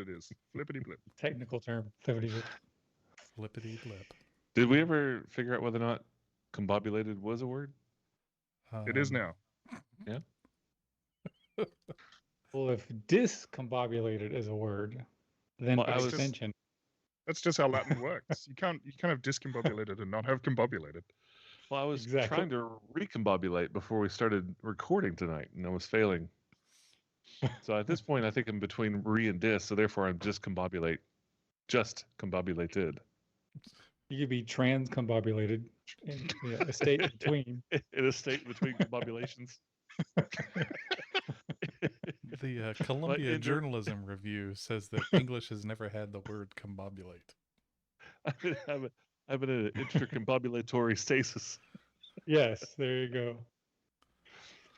it is. Flippity blip. Technical term. Flippity. Flippity blip. Did we ever figure out whether or not combobulated was a word? It is now. Yeah. Well, if discombobulated is a word, then Well, I was- extension. That's just how Latin works. You can't have discombobulated and not have combobulated. Well, I was Exactly. trying to recombobulate before we started recording tonight, and I was failing. So at this point, I think I'm between re and dis, so therefore I'm just combobulate. Just combobulated. You could be transcombobulated in a state between. In a state between combobulations. The Columbia in the- Journalism Review says that English has never had the word combobulate. I've been in an intracombobulatory stasis. Yes, there you go.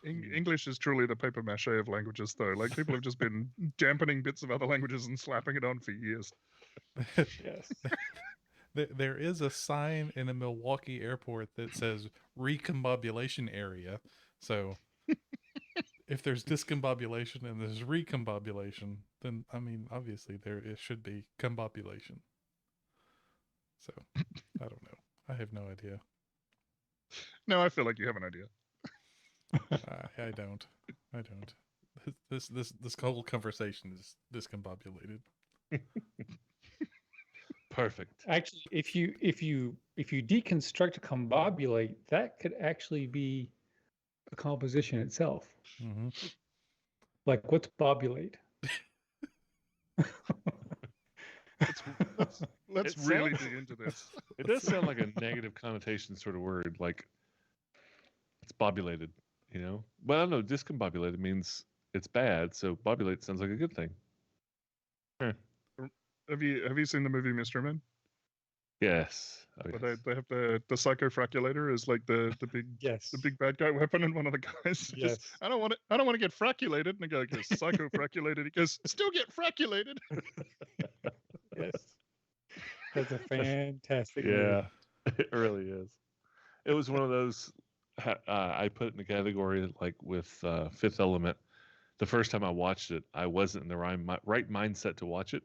English is truly the paper mache of languages, though. Like, people have just been dampening bits of other languages and slapping it on for years. Yes. There is a sign in a Milwaukee airport that says recombobulation area. So if there's discombobulation and there's recombobulation, then, I mean, obviously it should be combobulation. So I don't know. I have no idea. No, I feel like you have an idea. I don't. This whole conversation is discombobulated. Perfect. Actually, if you deconstruct combobulate, that could actually be a composition itself. Mm-hmm. Like, what's bobulate? Let's It really sounds- dig into this. It does sound like a negative connotation sort of word, like it's bobulated, you know? But I don't know, discombobulated means it's bad, so bobulate sounds like a good thing. Have you seen the movie Mr. Men? Yes. Oh, But yes. they have the psychofraculator as like the Yes. big bad guy weapon, and one of the guys Yes. just, I don't want to get fraculated, and the guy goes psychofraculated. He goes, still get fraculated. Yes. That's a fantastic movie. Yeah, it really is. It was one of those. I put it in the category like with Fifth Element. The first time I watched it, I wasn't in the right mindset to watch it.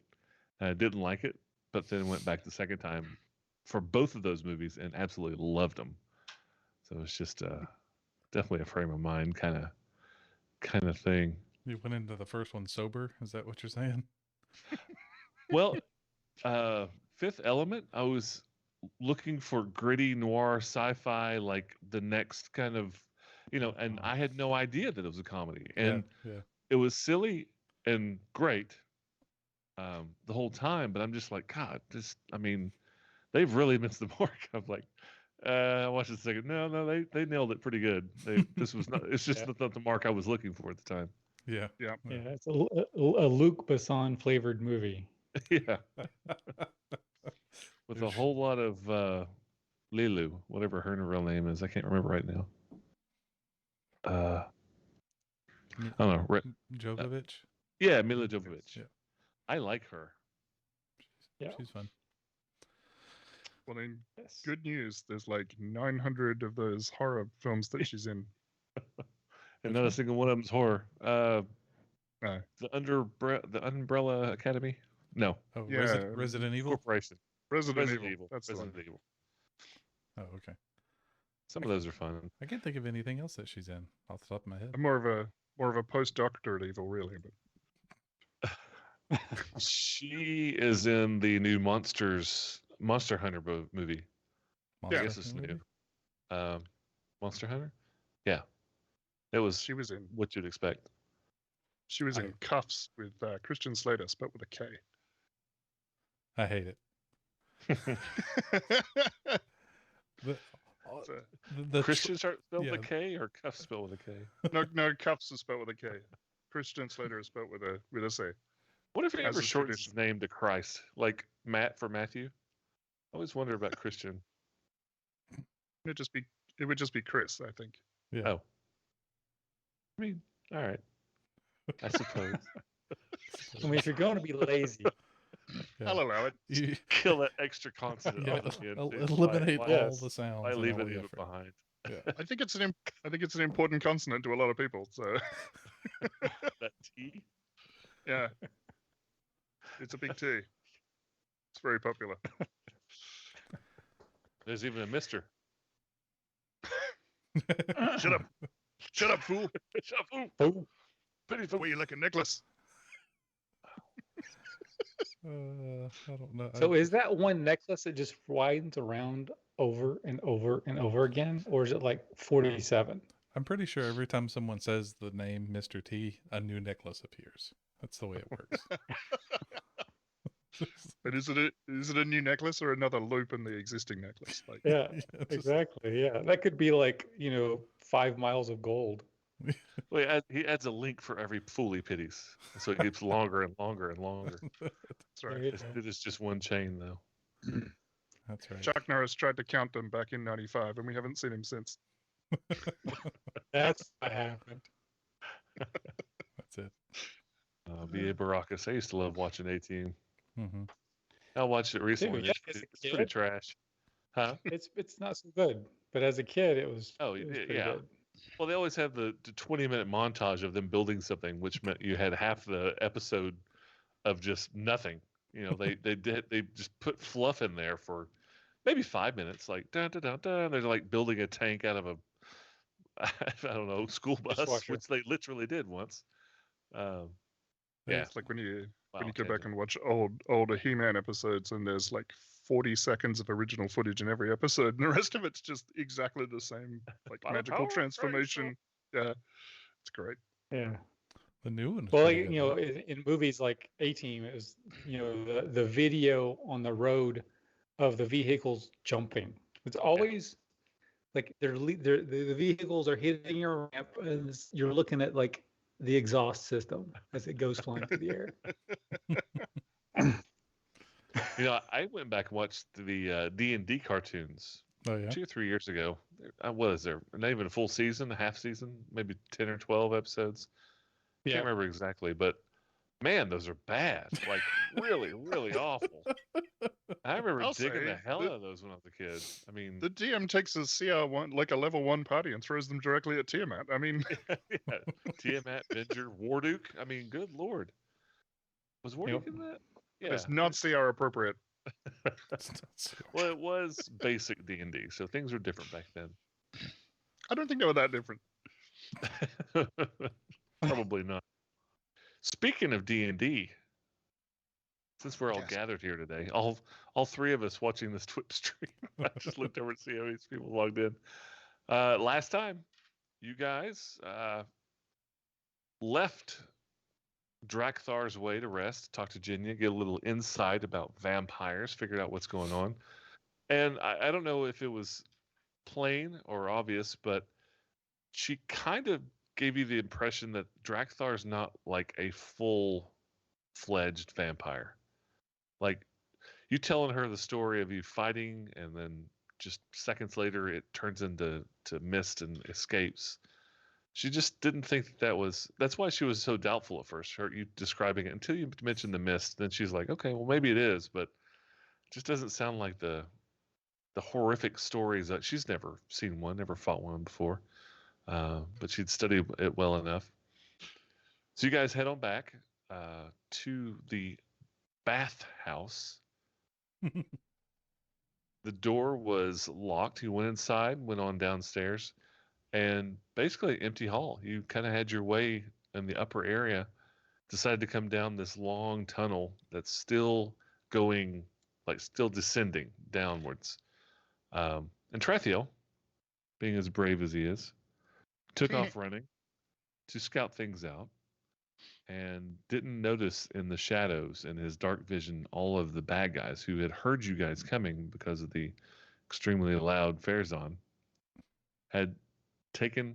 I didn't like it, but then went back the second time for both of those movies and absolutely loved them. So it's just definitely a frame of mind kind of thing. You went into the first one sober? Is that what you're saying? Well, Fifth Element, I was looking for gritty noir sci-fi, like the next kind of, and I had no idea that it was a comedy, and yeah. it was silly and great the whole time. But I'm just like, God, they've really missed the mark. I'm like, I watched it a second. No, they nailed it pretty good. This was not. It's just not the mark I was looking for at the time. Yeah. Yeah. Yeah, it's a Luc Besson flavored movie. Yeah. With a whole lot of Lilu, whatever her real name is. I can't remember right now. I don't know. Jovovich? Yeah, Mila Jovovich. Yeah. I like her. Yeah. She's fun. Well, then, Yes. good news. There's like 900 of those horror films that she's in. And not a single one of them's horror. No. The Umbrella Academy? No. Oh, Yeah. Resident Evil? Corporation. Resident Evil. That's the one. Resident Evil. Oh, okay. Some of those are fun. I can't think of anything else that she's in off the top of my head. I'm more of a post-doctorate evil, really. But She is in the new Monster Hunter movie. Monster I guess it's movie? new. Monster Hunter? Yeah. It was she was in what you'd expect. Cuffs with Christian Slater, spelled with a K. I hate it. The, So, the Christian spelled yeah. with a K or Cuff spelled with a K? no, Cuffs is spelled with a K. Christian Slater is spelled with a C. What if he As ever is shortens his tradition. name to Christ? Like Matt for Matthew? I always wonder about Christian. It would just be Chris, I think. yeah. Oh. I mean, all right. I suppose. I mean, if you're going to be lazy, Yeah. I'll allow it. You, Kill that extra consonant yeah, off the end. too. eliminate Why- all Yes. the sounds. Why and leave all it the even effort. behind? Yeah. I think it's an important consonant to a lot of people. So That T? yeah, It's a big T. It's very popular. There's even a Mister. Shut up. Shut up, fool. Shut up, fool. Oh, Pity fool. Where you like a necklace? I don't know. so is that one necklace that just widens around over and over and over again, or is it like 47? I'm pretty sure every time someone says the name Mr. T, a new necklace appears. That's the way it works. But is it a new necklace or another loop in the existing necklace? Like, Yeah, It's just- exactly. Yeah, that could be like 5 miles of gold. Well, he adds a link for every fool he pities, so it gets longer and longer and longer. that's There right. you It's, go. it is just one chain, though. That's right. Chuck Norris tried to count them back in '95, and we haven't seen him since. That's what happened. That's it. B.A. Baracus. I used to love watching A-Team. Hmm. I watched it recently. yeah, it's as a it's pretty kid. trash. Huh? It's not so good, but as a kid, it was. Oh, it was yeah, pretty yeah. good. Well, they always have the 20-minute montage of them building something, which meant you had half the episode of just nothing. They just put fluff in there for maybe 5 minutes, like dun dun dun dun. They're like building a tank out of a I don't know, school bus, Dishwasher. which they literally did once. Yeah. It's like when you Wow, go back tangent. and watch older He-Man episodes, and there's like 40 seconds of original footage in every episode, and the rest of it's just exactly the same, like By the magical power of transformation. Yeah, it's great. Yeah. The new one. Is Well, pretty good, though. in movies like A-Team, it was the video on the road of the vehicles jumping. It's always like the vehicles are hitting your ramp, and you're looking at like the exhaust system as it goes flying through the air. I went back and watched the D&D cartoons Oh yeah. 2 or 3 years ago. What is there? Not even a full season, a half season, maybe 10 or 12 episodes. Yeah. Can't remember exactly, but man, those are bad. Like really, really awful. I remember I'll digging the say, hell the- out of those when I was a kid. I mean, The DM takes a CR1, like a level 1 party, and throws them directly at Tiamat. I mean, yeah, Tiamat, Venger, Warduke. I mean, good lord, was Warduke in that? Yeah. it's not CR appropriate. It's not so- Well, it was basic D&D, so things were different back then. I don't think they were that different. Probably not. Speaking of D&D, since we're all Yes. gathered here today, all three of us watching this Twitch stream, I just looked over to see how many people logged in. Last time, you guys left Drakthar's way to rest, talk to Jinya, get a little insight about vampires, figured out what's going on. And I don't know if it was plain or obvious, but she kind of gave you the impression that Drakthar's not like a full-fledged vampire. Like, you telling her the story of you fighting, and then just seconds later it turns into mist and escapes. She just didn't think that was. That's why she was so doubtful at first. You describing it until you mentioned the mist. Then she's like, okay, well maybe it is, but it just doesn't sound like the horrific stories that she's never seen one, never fought one before. But she'd studied it well enough. So you guys head on back to the bathhouse. The door was locked. You went inside, went on downstairs, and basically empty hall. You kind of had your way in the upper area, decided to come down this long tunnel that's still going, like still descending downwards. And Trethiel, being as brave as he is, took off running to scout things out and didn't notice in the shadows in his dark vision all of the bad guys who had heard you guys coming because of the extremely loud Farazan had taken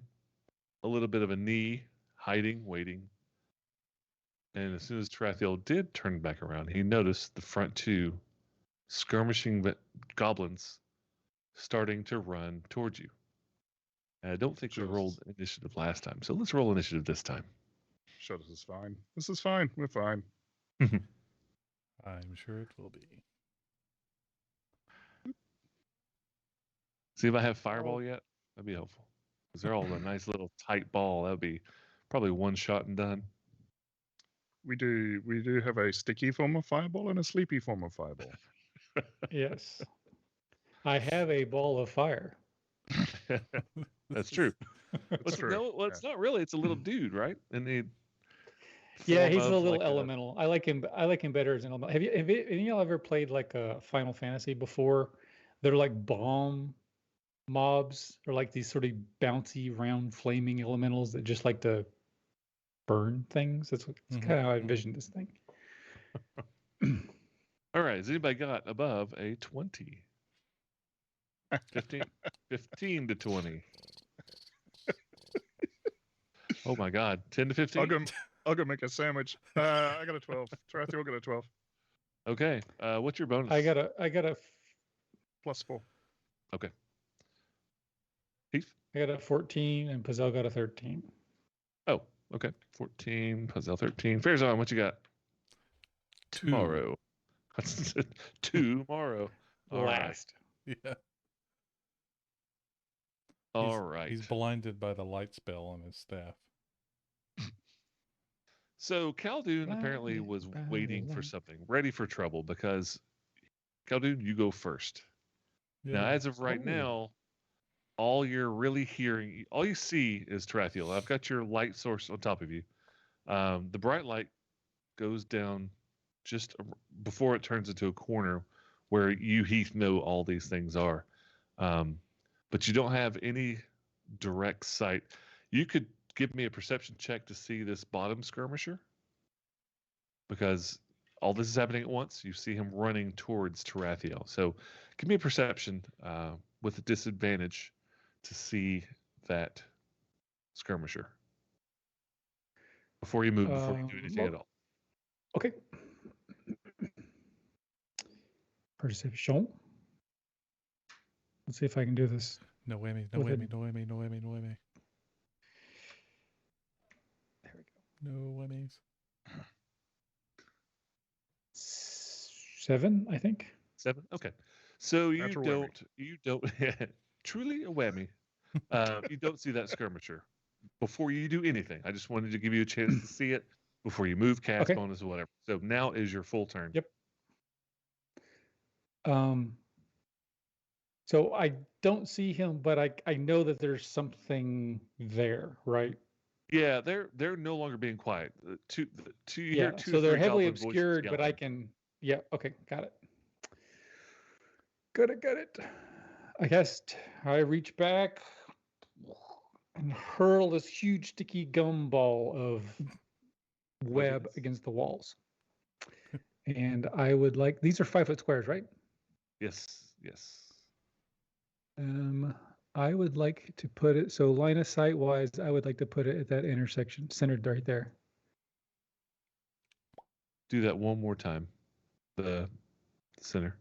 a little bit of a knee, hiding, waiting. And as soon as Trethiel did turn back around, he noticed the front two skirmishing goblins starting to run towards you. And I don't think we Sure. rolled initiative last time, so let's roll initiative this time. Sure, this is fine. This is fine. We're fine. I'm sure it will be. See if I have fireball yet. That'd be helpful. Because they're all a nice little tight ball. That'd be probably one shot and done. We do have a sticky form of fireball and a sleepy form of fireball. Yes. I have a ball of fire. That's true. That's true. No, well, it's not really. It's a little dude, right? And the Yeah, form he's a of, little like, elemental. I like him. I like him better as an elemental. Have any of y'all ever played like a Final Fantasy before? They're like bomb mobs, or like these sort of bouncy, round, flaming elementals that just like to burn things. That's Mhm, kind of how I mhm. envision this thing. All right. Has anybody got above a 20? 15 to 20. Oh my God. 10 to 15? I'll go make a sandwich. I got a 12. Tarathiel got a 12. Okay. What's your bonus? I got a Plus 4. Heath? I got a 14 and Pazel got a 13. Oh, okay. 14, Puzzle 13. Farazan, what you got? Two. Tomorrow. Tomorrow. All right. Last. Yeah. All right. He's blinded by the light spell on his staff. So Khaldun apparently Blinded was by the waiting for light. something, ready for trouble, because Khaldun, you go first. Now, Yeah. as of right Oh. now, all you're really hearing, all you see is Tarathiel. I've got your light source on top of you. The bright light goes down just before it turns into a corner where you, Heath, know all these things are. But you don't have any direct sight. You could give me a perception check to see this bottom skirmisher, because all this is happening at once. You see him running towards Tarathiel. So give me a perception with a disadvantage to see that skirmisher before you move, before you do anything at all. Okay. Perception. Let's see if I can do this. No whammy, no With a- whammy, no whammy, no whammy, no whammy. There we go. No whammies. 7, I think. 7. Okay. So you Natural whammy. don't truly a whammy. You don't see that skirmisher before you do anything. I just wanted to give you a chance to see it before you move, cast Okay. bonus, or whatever. So now is your full turn. Yep. So I don't see him, but I know that there's something there, right? Yeah, they're no longer being quiet. You hear Yeah. two, So they're three heavily goblin voices obscured, but I yelling. can. Yeah. Okay. Got it. Got it. I guess I reach back and hurl this huge sticky gumball of web goodness. against the walls. And I would like, these are 5-foot squares, right? Yes. I would like to put it, so line of sight wise, I would like to put it at that intersection, centered right there. Do that one more time. The center.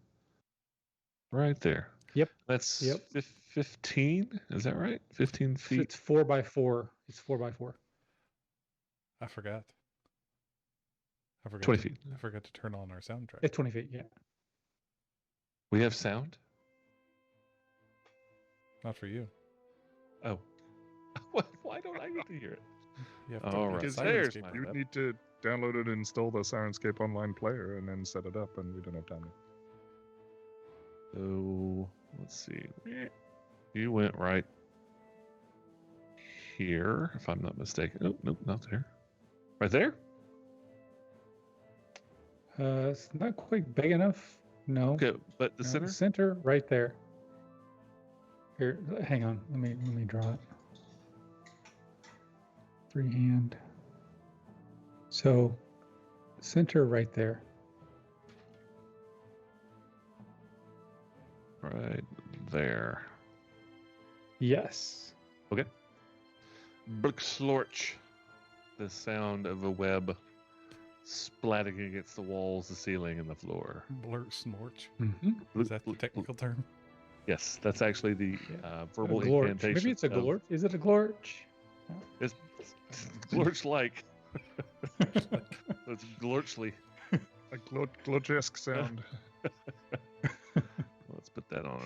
Right there. Yep. That's Yep. 15. Is that right? 15 feet. It's 4x4. It's 4x4. I forgot. 20 feet. I forgot to turn on our soundtrack. It's 20 feet, yeah. We have sound? Not for you. Oh. Why don't I get to hear it? You have All right. Because There's Sirenscape. my- you need to download it and install the Sirenscape Online player and then set it up, and we don't have time. So let's see. You went right here, if I'm not mistaken. Oh, nope, not there. Right there? It's not quite big enough. No. Okay, but the No, center? Center right there. Here, hang on. Let me draw it. Freehand. So, center right there. Right there. Yes. Okay. Blurk-slorch. The sound of a web splatting against the walls, the ceiling, and the floor. Blurt snorch. Mm-hmm. Is that the technical term? Yes, that's actually the verbal glorch. incantation. Maybe it's a glorch. Is it a glorch? It's glorch-like. It's glorchly. A glotesque sound. Let's put that on.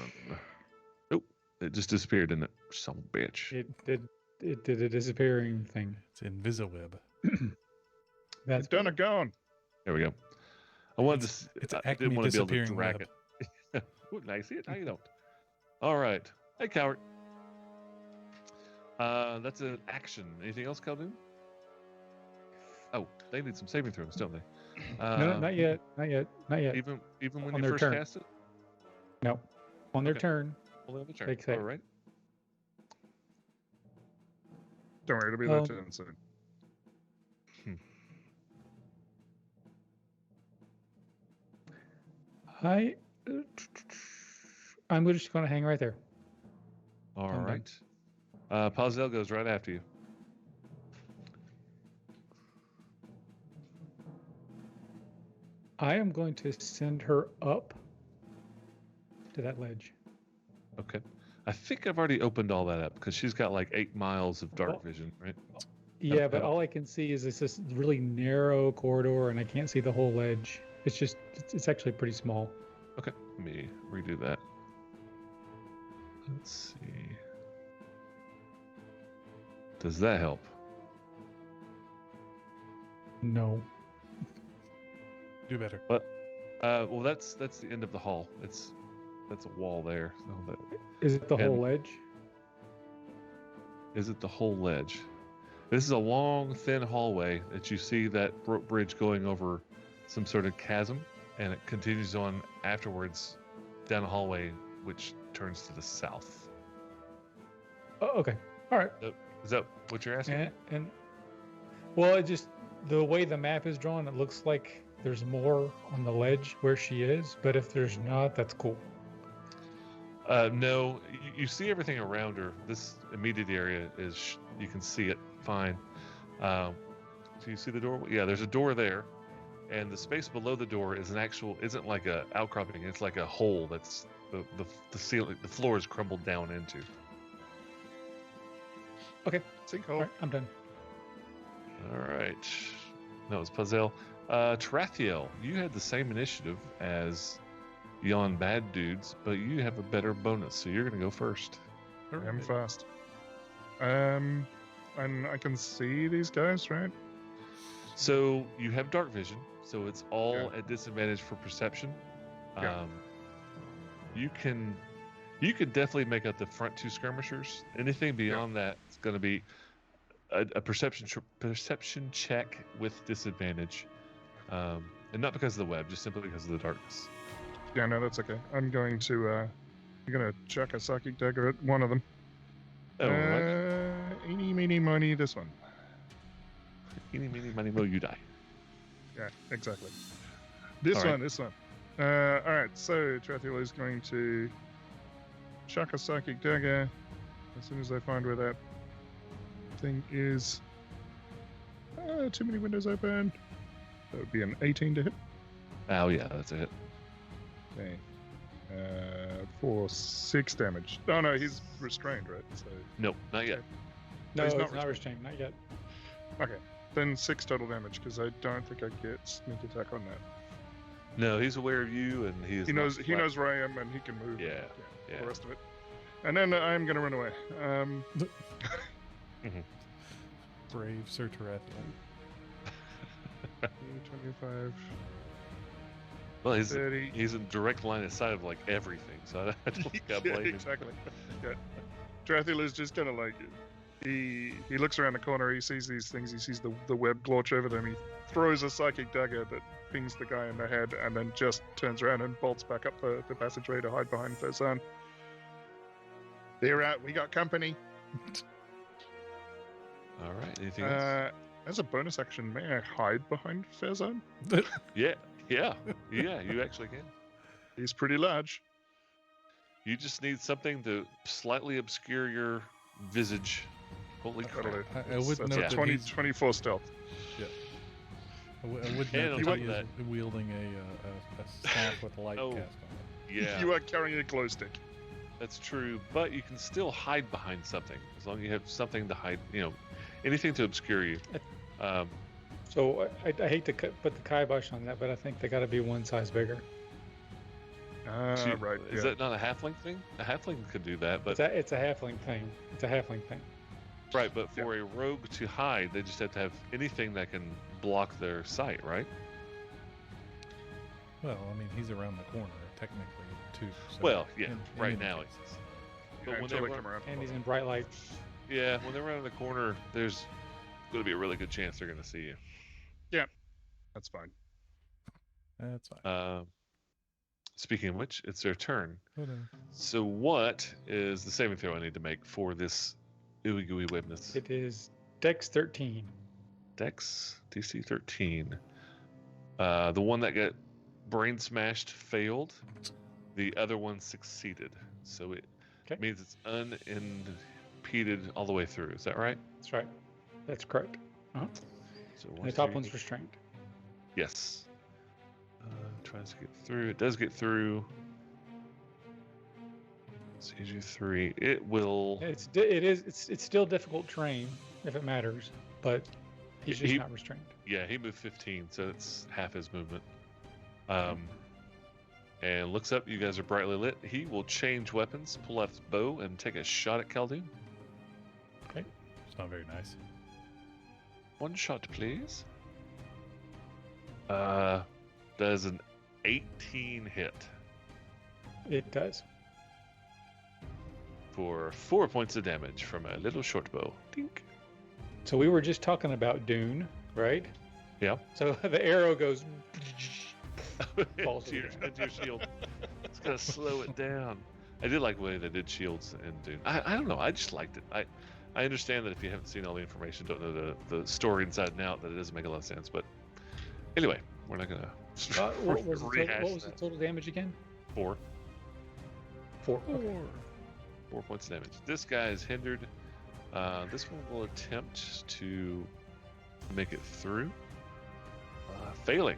Oh, it just disappeared, didn't it? Son of a bitch. It did a disappearing thing. It's Invisaweb. That's Done better. a gone. There we go. I wanted It's- to. it's I Acme didn't want to be able to disappearing drag web. it. Ooh, now you see it. Now you don't. All right. Hey, coward. That's an action. Anything else, Khaldun? Oh, they need some saving throws, don't they? No, not yet. Not yet. Not yet. Even when On you their first turn. cast it. No. On their Okay. turn. Only on the turn. Take save. All right. Don't worry, it'll be Um, their turn soon. I'm just going to hang right there. All I'm done. right. Pazel goes right after you. I am going to send her up to that ledge. Okay. I think I've already opened all that up because she's got like 8 miles of dark Well- vision, right? Yeah, but all I can see is this really narrow corridor, and I can't see the whole ledge. It's actually pretty small. Okay. Let me redo that. Let's see. Does that help? No. Do better. Well, that's the end of the hall. That's a wall there. So that, Is it the whole And- ledge? is it the whole ledge? This is a long, thin hallway that you see that bridge going over some sort of chasm, and it continues on afterwards down a hallway which turns to the south. Oh, okay. All right. Is that what you're asking? And well, it just the way the map is drawn, it looks like there's more on the ledge where she is. But if there's not, that's cool. No, you see everything around her. This immediate area is you can see it fine. Do you see the door? Yeah, there's a door there, and the space below the door is isn't like a outcropping. It's like a hole that's the ceiling, the floor is crumbled down into. All Sinkhole. right, I'm done. All right. No, it's Pazel. Tarathiel, you had the same initiative as Yon Bad Dudes, but you have a better bonus, so you're going to go first. I'm fast. And I can see these guys, right? So you have dark vision, so it's all Yeah. at disadvantage for perception. Yeah. You can definitely make out the front 2 skirmishers. Anything beyond that is going to be a perception check with disadvantage, and not because of the web, just simply because of the darkness. Yeah, no, that's okay. I'm going to chuck a psychic dagger at one of them. Oh, right. Eeny, meeny, miny, this one. Eeny, meeny, miny, mo, you die. Yeah, exactly. This All right. one, this one. All right, so Tarathiel is going to chuck a psychic dagger as soon as they find where that thing is. Too many windows open. That would be an 18 to hit. Oh yeah, that's a hit. Okay. For 6 damage. Oh no, he's restrained, right? So Nope, not yet. No, he's it's not not restrained. Not yet. okay, then 6 total damage because I don't think I get sneak attack on that. No, he's aware of you, and he is. He not knows flat- where I am and he can move. Yeah, yeah. The rest of it. And then I'm gonna run away. Brave Sir Tarathiel. 25, Well, he's 30. he's in direct line of sight of like everything, so I don't think I Yeah, blame him. exactly. Yeah. Tarathiel is just kind of like he looks around the corner, he sees these things, he sees the web glorch over them, he throws a psychic dagger that pings the guy in the head, and then just turns around and bolts back up the passageway to hide behind Fezan. They're out. We got company. All right. Anything else? As a bonus action, may I hide behind Fezan? Yeah. You actually can. He's pretty large. You just need something to slightly obscure your visage. Holy crap! Totally. I would That's note a that 20, he's- 24 stealth. I would Yeah, note you that like he that. is wielding a staff with light Oh. cast on Yeah, You are carrying a glow stick. that's true. But you can still hide behind something as long as you have something to hide. Anything to obscure you. So I hate to put the kibosh on that, but I think they got to be one size bigger. So Right. Is Yeah. that not a halfling thing? A halfling could do that, but It's a halfling thing. It's a halfling thing. right. But for a rogue to hide, they just have to have anything that can block their sight, right? Well, I mean, he's around the corner technically too. So Well, yeah, in right any now case. it is. Yeah, But when until they they run- come around. And he's in bright light. Yeah, when they're around the corner, there's going to be a really good chance they're going to see you. That's fine. That's fine. Speaking of which, it's their turn. Oh, no. So what is the saving throw I need to make for this ooey gooey webness? It is Dex 13. Dex DC 13. The one that got brain smashed failed. The other one succeeded. So it Okay. means it's unimpeded all the way through. Is that right? That's right. That's correct. So And the top one's restrained. Yes. Tries to get through. It does get through. CG 3. It will. It's still difficult terrain if it matters, but he's just He- not restrained. Yeah, he moved 15, so it's half his movement. And looks up. You guys are brightly lit. He will change weapons, pull out his bow, and take a shot at Khaldun. It's not very nice. One shot, please. Does an 18 hit It does. for 4 points of damage from a little short bow. Dink. So we were just talking about Dune, right? Yeah. So the arrow goes. Falls into, your, to the into your shield. It's gonna slow it down. I did like the way they did shields in Dune. I don't know. I just liked it. I understand that if you haven't seen all the information, don't know the story inside and out, that it doesn't make a lot of sense. But anyway, we're not gonna What was rehash the that. total damage again? 4 4. Okay. 4 points of damage. This guy is hindered. This one will attempt to make it through. Failing.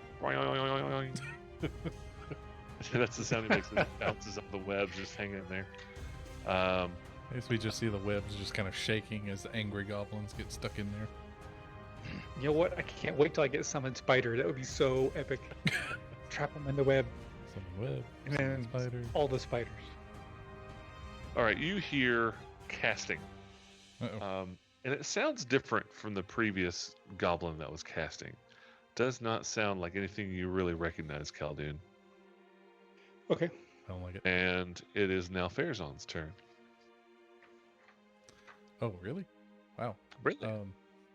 That's the sound he makes. It bounces off the webs, just hanging there. I guess we just see the webs just kind of shaking as the angry goblins get stuck in there. You know what? I can't wait till I get summoned spider. That would be so epic. Trap them in the web. Some web, And then spider. all the spiders. All right, you hear casting. Uh-oh. And it sounds different from the previous goblin that was casting. Does not sound like anything you really recognize, Khaldun. Okay. I don't like it. And it is now Farazan's turn. Oh, really? Wow. Really?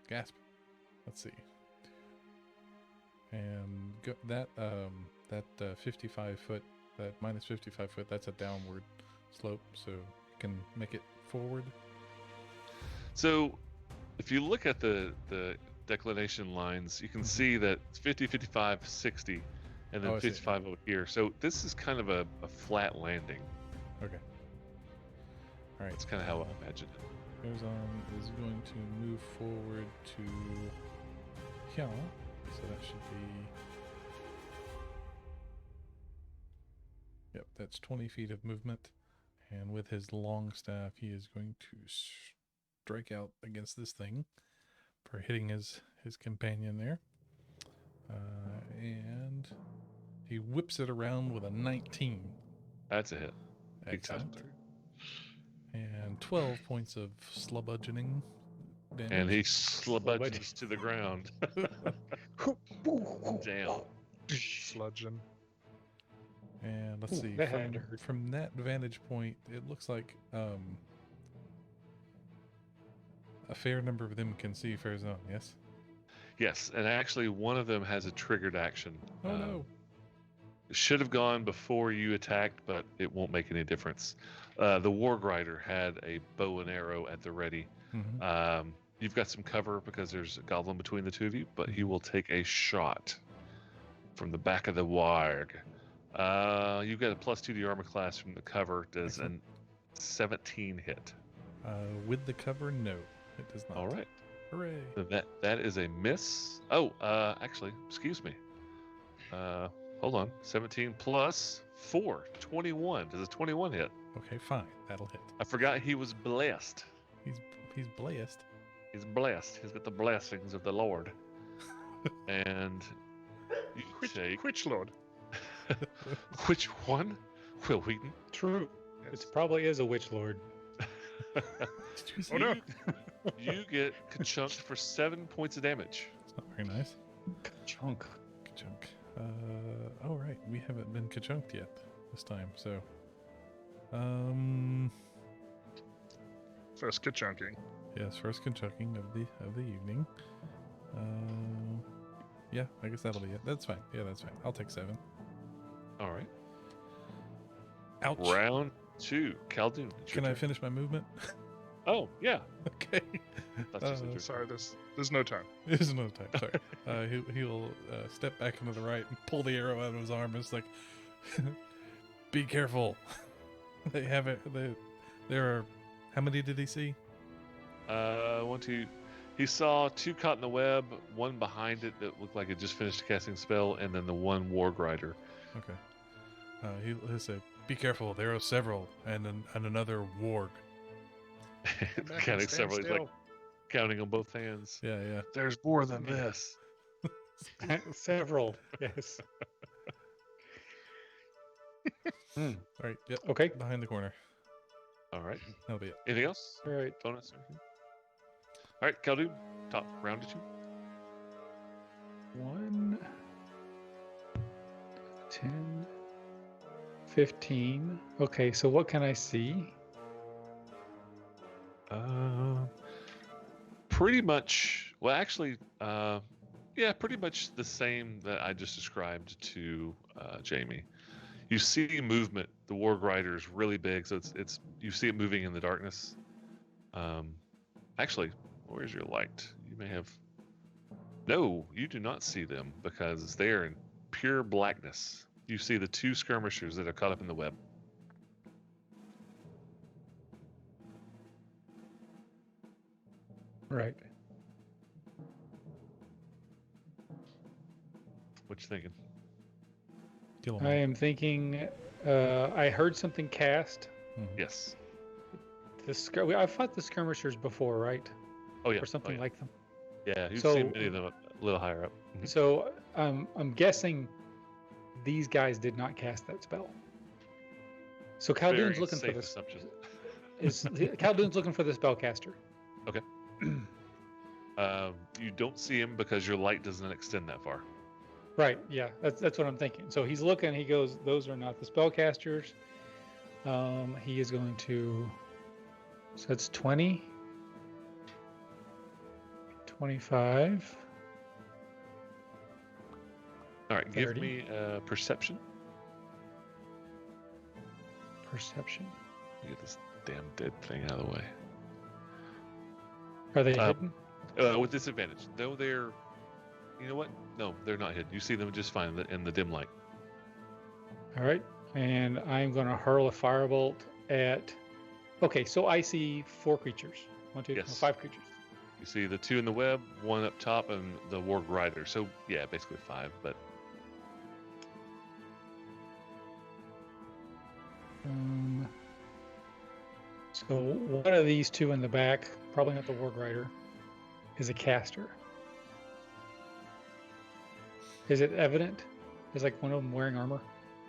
Gasp. Let's see. And that 55 foot, that minus 55 foot, that's a downward slope, so you can make it forward. So, if you look at the declination lines, you can see that it's 50, 55, 60, and then Oh, I see. 55 over here. So this is kind of a flat landing. Okay. All right. That's kind of how I imagine it. Farazan is going to move forward to here, so that should be. Yep, that's 20 feet of movement, and with his long staff, he is going to strike out against this thing for hitting his companion there, and he whips it around with a 19. That's a hit. Big time. Excellent. And 12 points of slubudgeoning damage. And he sludges to the ground. Down. Sludging. And let's Ooh, see. that had to hurt. From that vantage point, it looks like a fair number of them can see Farazan, yes? Yes, and actually one of them has a triggered action. Oh no. Should have gone before you attacked, but it won't make any difference. The Warg Rider had a bow and arrow at the ready. Mhm. You've got some cover because there's a goblin between the two of you, but he will take a shot from the back of the Warg. You've got a +2 to your armor class from the cover. Does Excellent. an 17 hit? With the cover, no. It does not. All right. Hooray. So that is a miss. Oh, actually, excuse me. Hold on. 17 plus 4, 21. Does a 21 hit? Okay, fine. That'll hit. I forgot he was blessed. He's blessed. He's blessed. He's got the blessings of the Lord. And you take Which lord? which one? Will Wheaton. True. Yes. It probably is a witch lord. Did you see Oh no! You get chunked for 7 points of damage. It's not very nice. Chunk. Ka-chunk. Oh right, we haven't been ka-chunked yet this time. So, First ka-chunking. yes, first ka-chunking of the evening. Yeah, I guess that'll be it. That's fine. Yeah, that's fine. I'll take 7. All right. Ouch. Round 2. Khaldun. it's your Can I turn. finish my movement? Oh, yeah. Okay. Thought you said your- Sorry, there's no time. There's no time. Sorry. He'll step back into the right and pull the arrow out of his arm. It's like, be careful. They have it. There are. How many did he see? 1, 2. He saw 2 caught in the web, one behind it that looked like it just finished casting a spell, and then the one Warg Rider. Okay. He'll say, "Be careful. There are several, and another warg." Back Counting and stand several. He's like still. counting on both hands. Yeah, yeah. There's more than this. Several. Yes. All right. Yep. Okay. Behind the corner. All right. That'll be it. Anything else? All right. Bonus? Or anything? All right, Khaldun. Top round to 2. 1, 10, 15. Okay, so what can I see? Pretty much. Well, actually, yeah, pretty much the same that I just described to Jamie. You see movement. The Warg Rider is really big, so it's you see it moving in the darkness. Actually, where's your light? You may have. No, you do not see them because they are in pure blackness. You see the 2 skirmishers that are caught up in the web. Right. What you thinking? Kill 'em I all. am thinking. I heard something cast. Mhm. Yes. I've fought the skirmishers before, right? Oh yeah. Or something oh, yeah. like them. Yeah, you've So- seen many of them a little higher up. Mhm. So I'm guessing these guys did not cast that spell. So Very Khaldun's looking for safe this. assumption. Khaldun's looking for the spellcaster. You don't see him because your light doesn't extend that far. Right. Yeah. That's what I'm thinking. So he's looking. He goes, "Those are not the spellcasters." He is going to. So that's 20, 25. All right, give 30. me perception. Perception. Get this damn dead thing out of the way. Are they Uh, hidden? With disadvantage, though they're. You know what? No, they're not hidden. You see them just fine in the dim light. All right. And I'm going to hurl a firebolt at. Okay, so I see 4 creatures. 1, 2, Yes. 5 creatures. You see the 2 in the web, 1 up top, and the Warg Rider. So yeah, basically 5. But So one of these 2 in the back, probably not the Warg Rider, is a caster. Is it evident? Is like one of them wearing armor?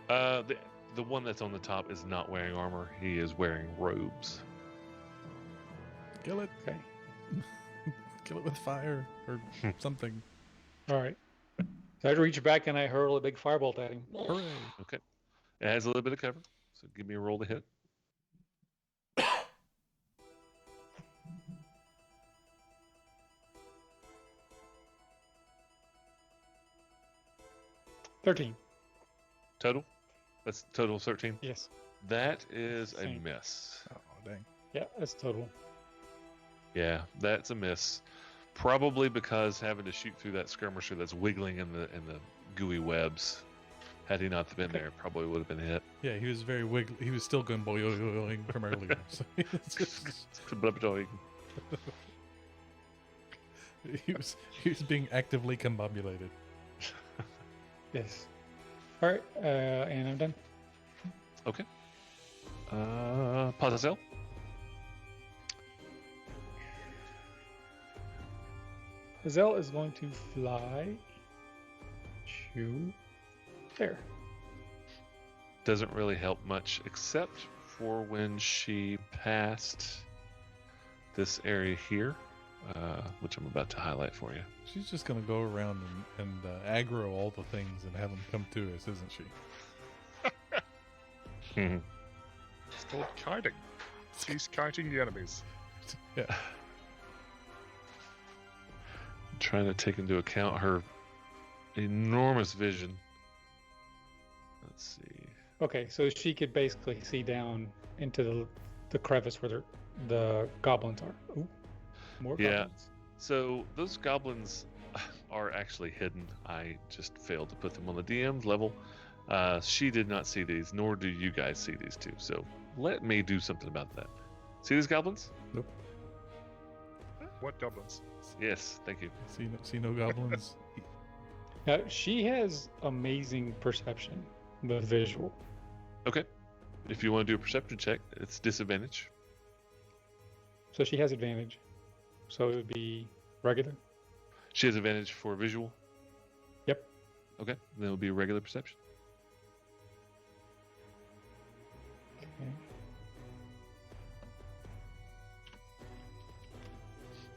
the one that's on the top is not wearing armor. He is wearing robes. Kill it. Okay. Kill it with fire or something. All right. So I reach back and I hurl a big firebolt at him. Hooray. Okay. It has a little bit of cover, so give me a roll to hit. 13. Total? That's total 13. Yes. That is a Same. miss. Oh, dang. Yeah, that's total. Yeah, that's a miss. Probably because having to shoot through that skirmisher that's wiggling in the gooey webs. Had he not been there, probably would have been hit. Yeah, he was very wiggly. He was still going boing from earlier. So he was being actively combobulated. Yes. All right. And I'm done. Okay. Pazazel? Hazel is going to fly to there. Doesn't really help much except for when she passed this area here. which I'm about to highlight for you. She's just gonna go around and aggro all the things and have them come to us, isn't she? It's called kiting. She's kiting the enemies. Yeah. Trying to take into account her enormous vision. Let's see. Okay, so she could basically see down into the crevice where the goblins are. Ooh, more Yeah. goblins. So those goblins are actually hidden. I just failed to put them on the DM's level. She did not see these, nor do you guys see these two. So let me do something about that. See these goblins? What goblins? Yes, thank you. See no goblins. Now, she has amazing perception with visual. Okay. If you want to do a perception check, it's disadvantage. So she has advantage. So it would be regular. She has advantage for visual. Yep. Okay, then it'll be regular perception. Okay.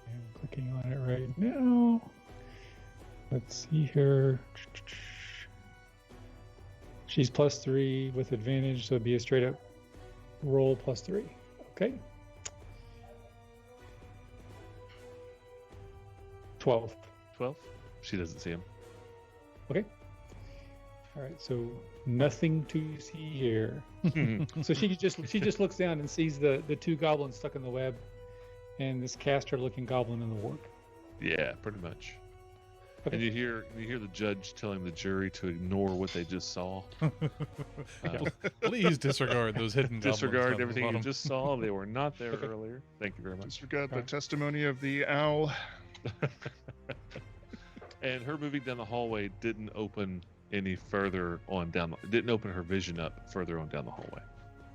I'm clicking on it right now. Let's see here. She's +3 with advantage, so it'd be a straight up roll +3. Okay. 12. 12. She doesn't see him. Okay. All right. So nothing to see here. So she just looks down and sees the two goblins stuck in the web, and this caster-looking goblin in the warp. Yeah, pretty much. Okay. And you hear the judge telling the jury to ignore what they just saw. Please disregard those hidden goblins down Disregard the everything you bottom. just saw. They were not there Okay. earlier. Thank you very much. Disregard the Right. testimony of the owl. And her moving down the hallway didn't open any further on down. Didn't open her vision up further on down the hallway.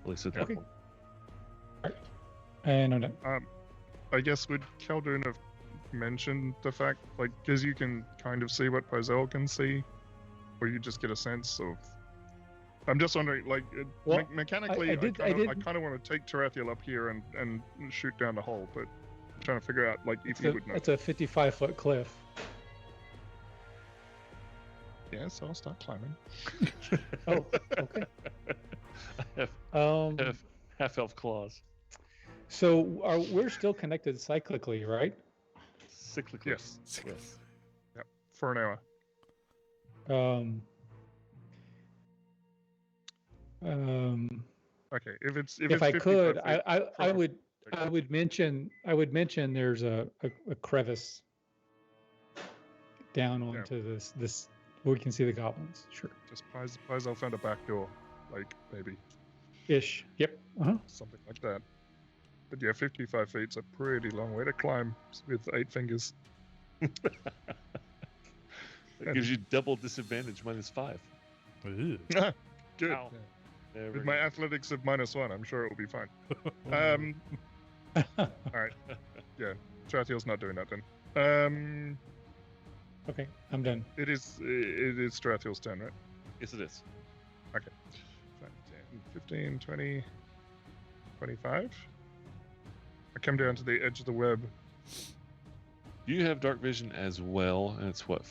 At least at that Okay. point. And I'm done. I guess would Khaldun have mentioned the fact, like, because you can kind of see what Pozel can see, or you just get a sense of. I'm just wondering, like, Well, mechanically, I did- I I did- kind of want to take Tarathiel up here and shoot down the hole, but I'm trying to figure out, like, if you would know. It's a 55-foot cliff. Yes, I'll start climbing. Oh, okay. I Um, have half elf claws. so we're still connected cyclically, right? Cyclically. Yes. Yes. For an hour. Okay, if it's If I 55 could, feet, I probably- would mention there's a crevice down Yeah. onto this where we can see the goblins. Sure. just Pozel found a back door, like maybe Ish. Yep. Uh-huh. something like that. But yeah, 55 feet's a pretty long way to climb with 8 fingers. It gives you double disadvantage -5. Ew. Good. Ow. There we With my go. athletics of -1, I'm sure it will be fine. Alright. Yeah, Tarathiel's not doing that then. Okay, I'm done. It is Tarathiel's turn, right? Yes, it is. 5, 10, 15, 20, 25. I come down to the edge of the web. You have dark vision as well, and it's what,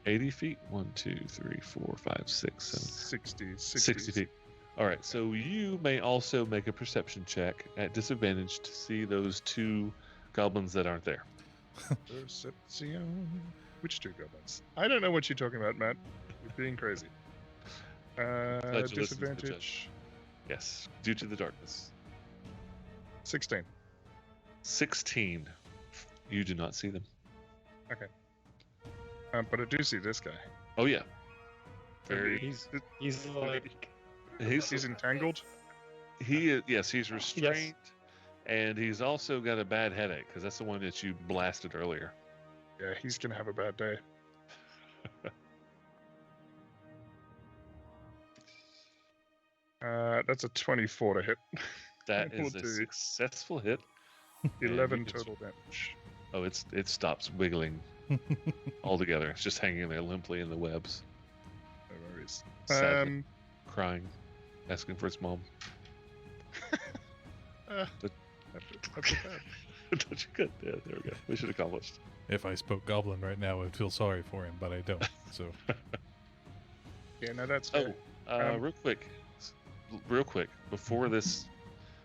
80 feet? 1, 2, 3, 4, 5, 6, 7, 60 feet. All right, so you may also make a perception check at disadvantage to see those two goblins that aren't there. Perception. Which two goblins? I don't know what you're talking about, Matt. You're being crazy. Glad you listened to the Disadvantage. judge. Yes, due to the darkness. 16. 16. You do not see them. But I do see this guy. Oh yeah. Very. He's like He's entangled. Yes, he's restrained, and he's also got a bad headache because that's the one that you blasted earlier. Yeah, he's gonna have a bad day. That's a 24 to hit. That Will is a do. successful hit. And 11 you can- total damage. Oh, it stops wiggling altogether. It's just hanging there limply in the webs, No worries. sadly crying, asking for its mom. Not too bad. Don't you good? Yeah, there we go. Mission accomplished. If I spoke Goblin right now, I'd feel sorry for him, but I don't. So Yeah, no, that's Oh, fair. real quick, before this,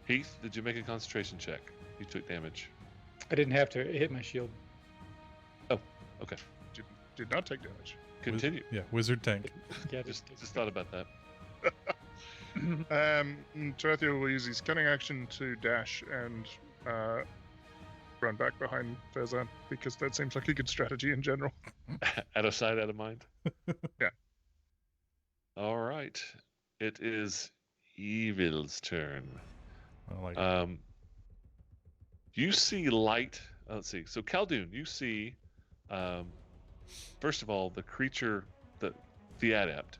Heath, did you make a concentration check? You took damage. I didn't have to. It hit my shield. Did not take damage. Continue. yeah, Wizard Tank. Yeah, Just thought about that. Tarathiel will use his cunning action to dash and run back behind Farazan because that seems like a good strategy in general. Out of sight, out of mind. Yeah. All right. It is Evil's turn. I like it. You see light. Let's see. So Khaldun, you see, first of all, the creature, the adept.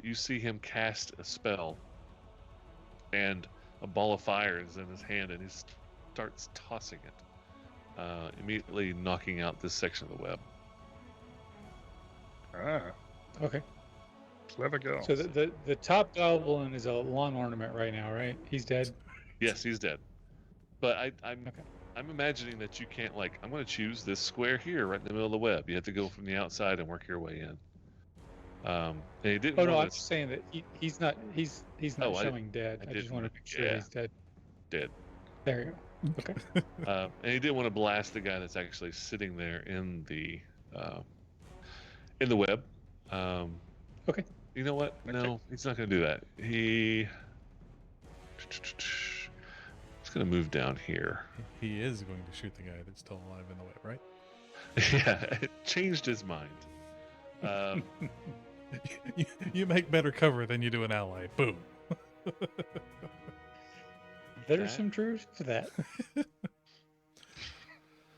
You see him cast a spell, and a ball of fire is in his hand, and he starts tossing it, immediately knocking out this section of the web. Okay. Clever girl. So the top goblin is a lawn ornament right now, right? He's dead. Yes, he's dead. But I'm Okay. I'm imagining that you can't I'm going to choose this square here, right in the middle of the web. You have to go from the outside and work your way in. And he didn't. Oh no, I'm want just saying that he's not not Oh, showing dead. I just didn't- want to make sure yeah. he's dead. Dead. There you go. Okay. And he didn't want to blast the guy that's actually sitting there in the web. Okay. You know what? No, he's not going to do that. He's going to move down here. He is going to shoot the guy that's still alive in the web, right? Yeah, it changed his mind. You make better cover than you do an ally. Boom. There's some truth to that.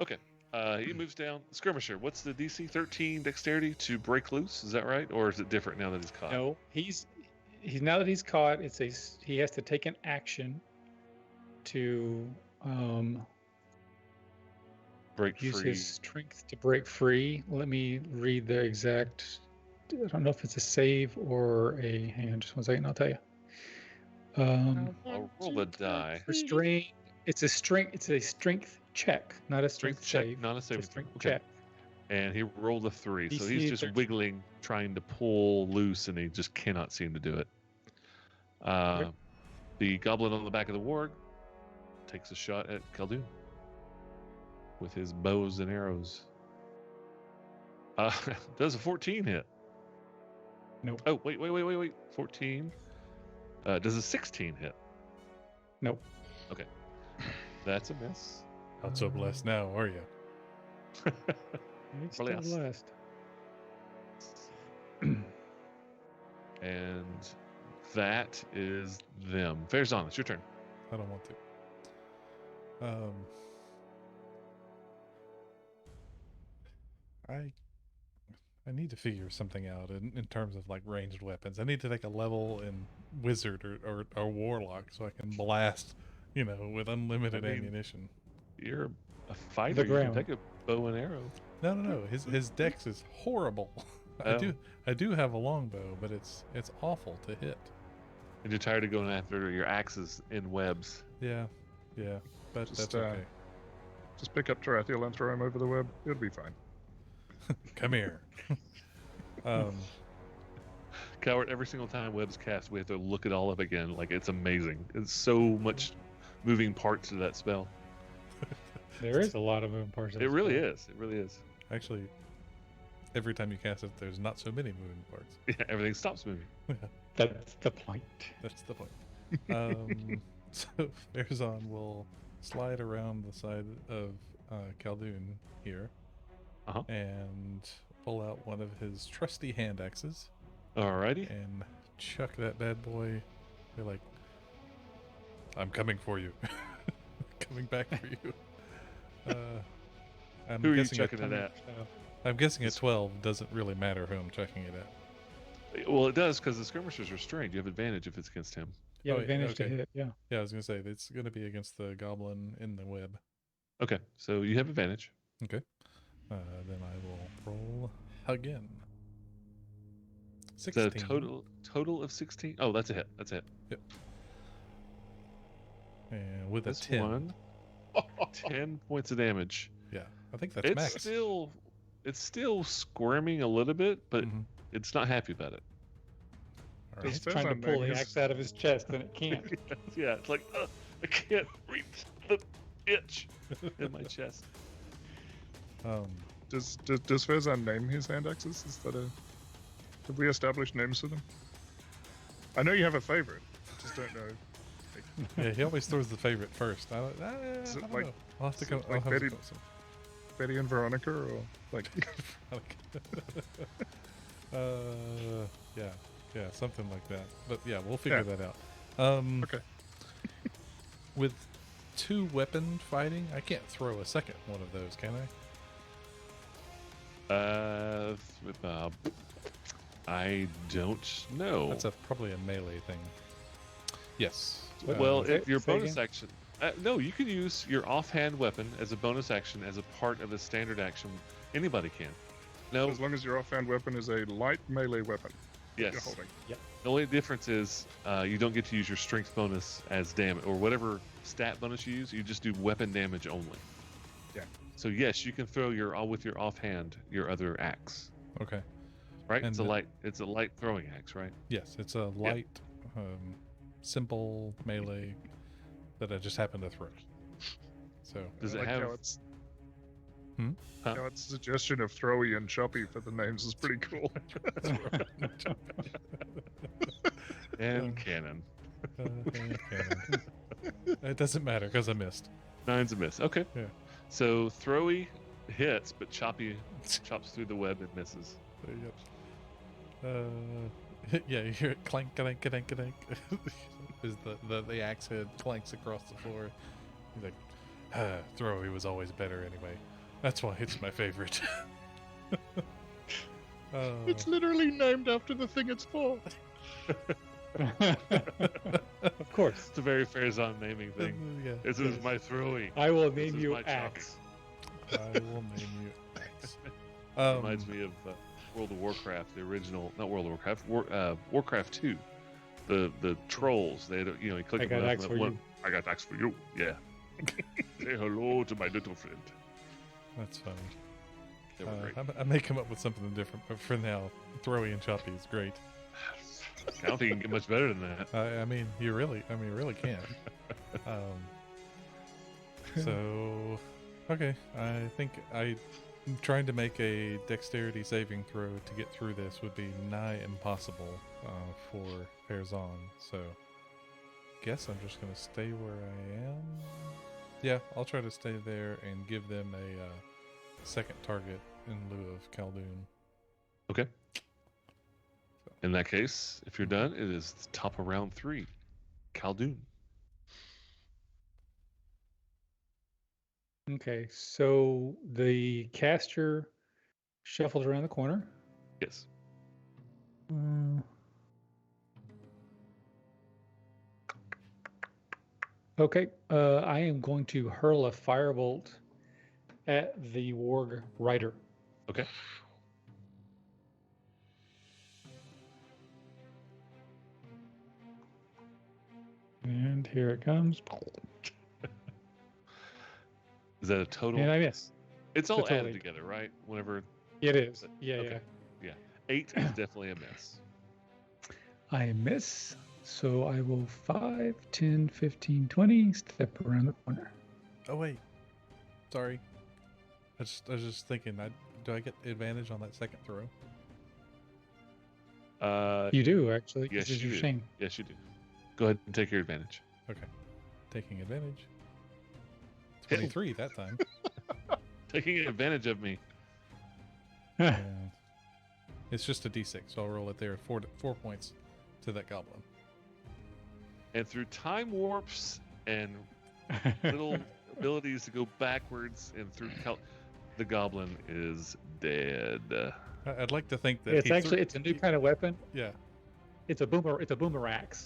Okay. He moves down. Skirmisher, what's the DC? 13 dexterity to break loose? Is that right? Or is it different now that he's caught? No, he's now that he's caught. He has to take an action to Break use free. his strength to break free. Let me read the exact. I don't know if it's a save or a. Hang on, just 1 second. I'll tell you. I'll roll a die. Restrain. It's a strength. It's a strength check, not a strength check, save. not a It's save. a strength Okay. check. And he rolled a 3. So DC he's just 13. wiggling, trying to pull loose, and he just cannot seem to do it. The goblin on the back of the warg takes a shot at Khaldun with his bows and arrows. Does a 14 hit? Nope. Oh, wait. 14. Does a 16 hit? Nope. Okay. That's a miss. Not so blessed now, are you? He's still Blessed. blessed. And that is them. Farazan, it's your turn. I don't want to. I need to figure something out in terms of like ranged weapons. I need to take a level in wizard or warlock so I can blast, with unlimited I mean, ammunition. You're a fighter. You can ground. take a bow and arrow. No. His dex is horrible. Oh. I do have a longbow, but it's awful to hit. And you're tired of going after your axes in webs. Yeah, but Just, that's okay. Just pick up Tarathiel and throw him over the web. It'll be fine. Come here. Coward, every single time webs cast, we have to look it all up again. Like, it's amazing. It's so much moving parts to that spell. There is a lot of moving parts. of It this really spell. is. It really is. Actually, every time you cast it, there's not so many moving parts. Yeah, everything stops moving. That's the point. That's the point. So Farazan will slide around the side of Khaldun here, Uh-huh. and pull out one of his trusty hand axes Alrighty. and chuck that bad boy. Be like, I'm coming for you. Coming back for you. I'm Who are you guessing chucking it at? I'm guessing at 12 doesn't really matter who I'm chucking it at. Well, it does because the skirmisher's restrained. You have advantage if it's against him. Yeah, Oh, yeah, advantage to okay. hit. Yeah. Yeah, I was gonna say it's gonna be against the goblin in the web. Okay, so you have advantage. Then I will roll again. The 16. total of 16. Oh, that's a hit. That's a hit. And with a This 10. one 10 points of damage. Yeah, I think that's It's max. still squirming a little bit, but Mhm. it's not happy about it. All right. It's Says trying to on pull there, the his- axe out of his chest, and it can't. Yeah, it's like I can't reach the itch in my chest. Does Farazan name his hand axes? Is that a? Have we established names for them? I know you have a favorite. I just don't know. Yeah, he always throws the favorite first. I don't Is it know. like- I'll have to is go. it I'll like have Betty- to Betty and Veronica, or like? yeah, something like that. But yeah, we'll figure Yeah. that out. Okay. With 2 weapon fighting, I can't throw a second one of those, can I? I don't know. That's probably a melee thing. Yes. Well, Say- if your say bonus again? action, no, you can use your offhand weapon as a bonus action as a part of a standard action. Anybody can. No, As long as your offhand weapon is a light melee weapon that you're yes. holding. The only difference is you don't get to use your strength bonus as damage or whatever stat bonus you use. You just do weapon damage only. Yeah. So yes, you can throw with your offhand your other axe. Okay. Right? And It's a light throwing axe, right? Yes, it's a light, simple melee that I just happen to throw. So Does I it like have? how it's, Hmm? Huh? how its suggestion of Throwy and Choppy for the names is pretty cool. And cannon. cannon. It doesn't matter because I missed. 9's a miss. Okay. Yeah. So throwy hits, but choppy chops through the web and misses. Yeah, you hear it clank, clank, clank, clank. As the axe head clanks across the floor. He's like, Throwy was always better anyway. That's why it's my favorite. It's literally named after the thing it's for. Of course. It's a very Farazan naming thing. Yeah. This is my throwy. I will This name is you my choppy. Axe. I will name you Axe. Reminds me of World of Warcraft, the original, not World of Warcraft, Warcraft 2. The trolls. They had, you click I got on axe for you. I got axe for you. Yeah. Say hello to my little friend. That's funny. They were great. I may come up with something different, but for now, Throwy and Choppy is great. I don't think you can get much better than that. I mean, you really can. So, okay, I think I'm trying to make a dexterity saving throw to get through this would be nigh impossible for Farazan. So, guess I'm just gonna stay where I am. Yeah, I'll try to stay there and give them a second target in lieu of Khaldun. Okay. In that case, if you're done, it is the top of round 3. Khaldun. Okay, so the caster shuffles around the corner. Yes. Okay, I am going to hurl a firebolt at the warg rider. Okay. And here it comes. Is that a total? And I miss. It's all totally- added together, right? Whenever It is. Yeah, Okay. yeah. 8 is definitely a miss. I miss. So I will 5, 10, 15, 20 step around the corner. Oh wait, sorry. I was just thinking. Do I get advantage on that second throw? You do, actually. 'cause yes, it's you your do. shame. Yes, you do. Go ahead and take your advantage. Okay, taking advantage. Hit. 23 that time. Taking advantage of me. And it's just a d6, so I'll roll it there. 4 points to that goblin. And through time warps and little abilities to go backwards and through the goblin is dead. I'd like to think that It's actually it's a new kind of weapon. yeah. It's a boomerang.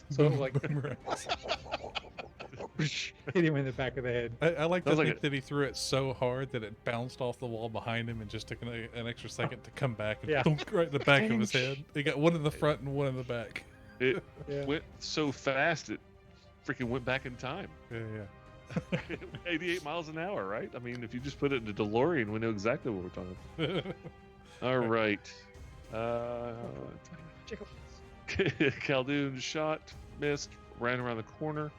So it's like Boomerangs. hit him in the back of the head. I like to Sounds like think that he threw it so hard that it bounced off the wall behind him and just took an extra second to come back and Yeah. thunk right in the back of his head. He got one in the front and one in the back. It Yeah. went so fast it freaking went back in time. Yeah, yeah. 88 miles an hour, right? I mean, if you just put it in a DeLorean, we know exactly what we're talking about. All right. Khaldun shot, missed, ran around the corner.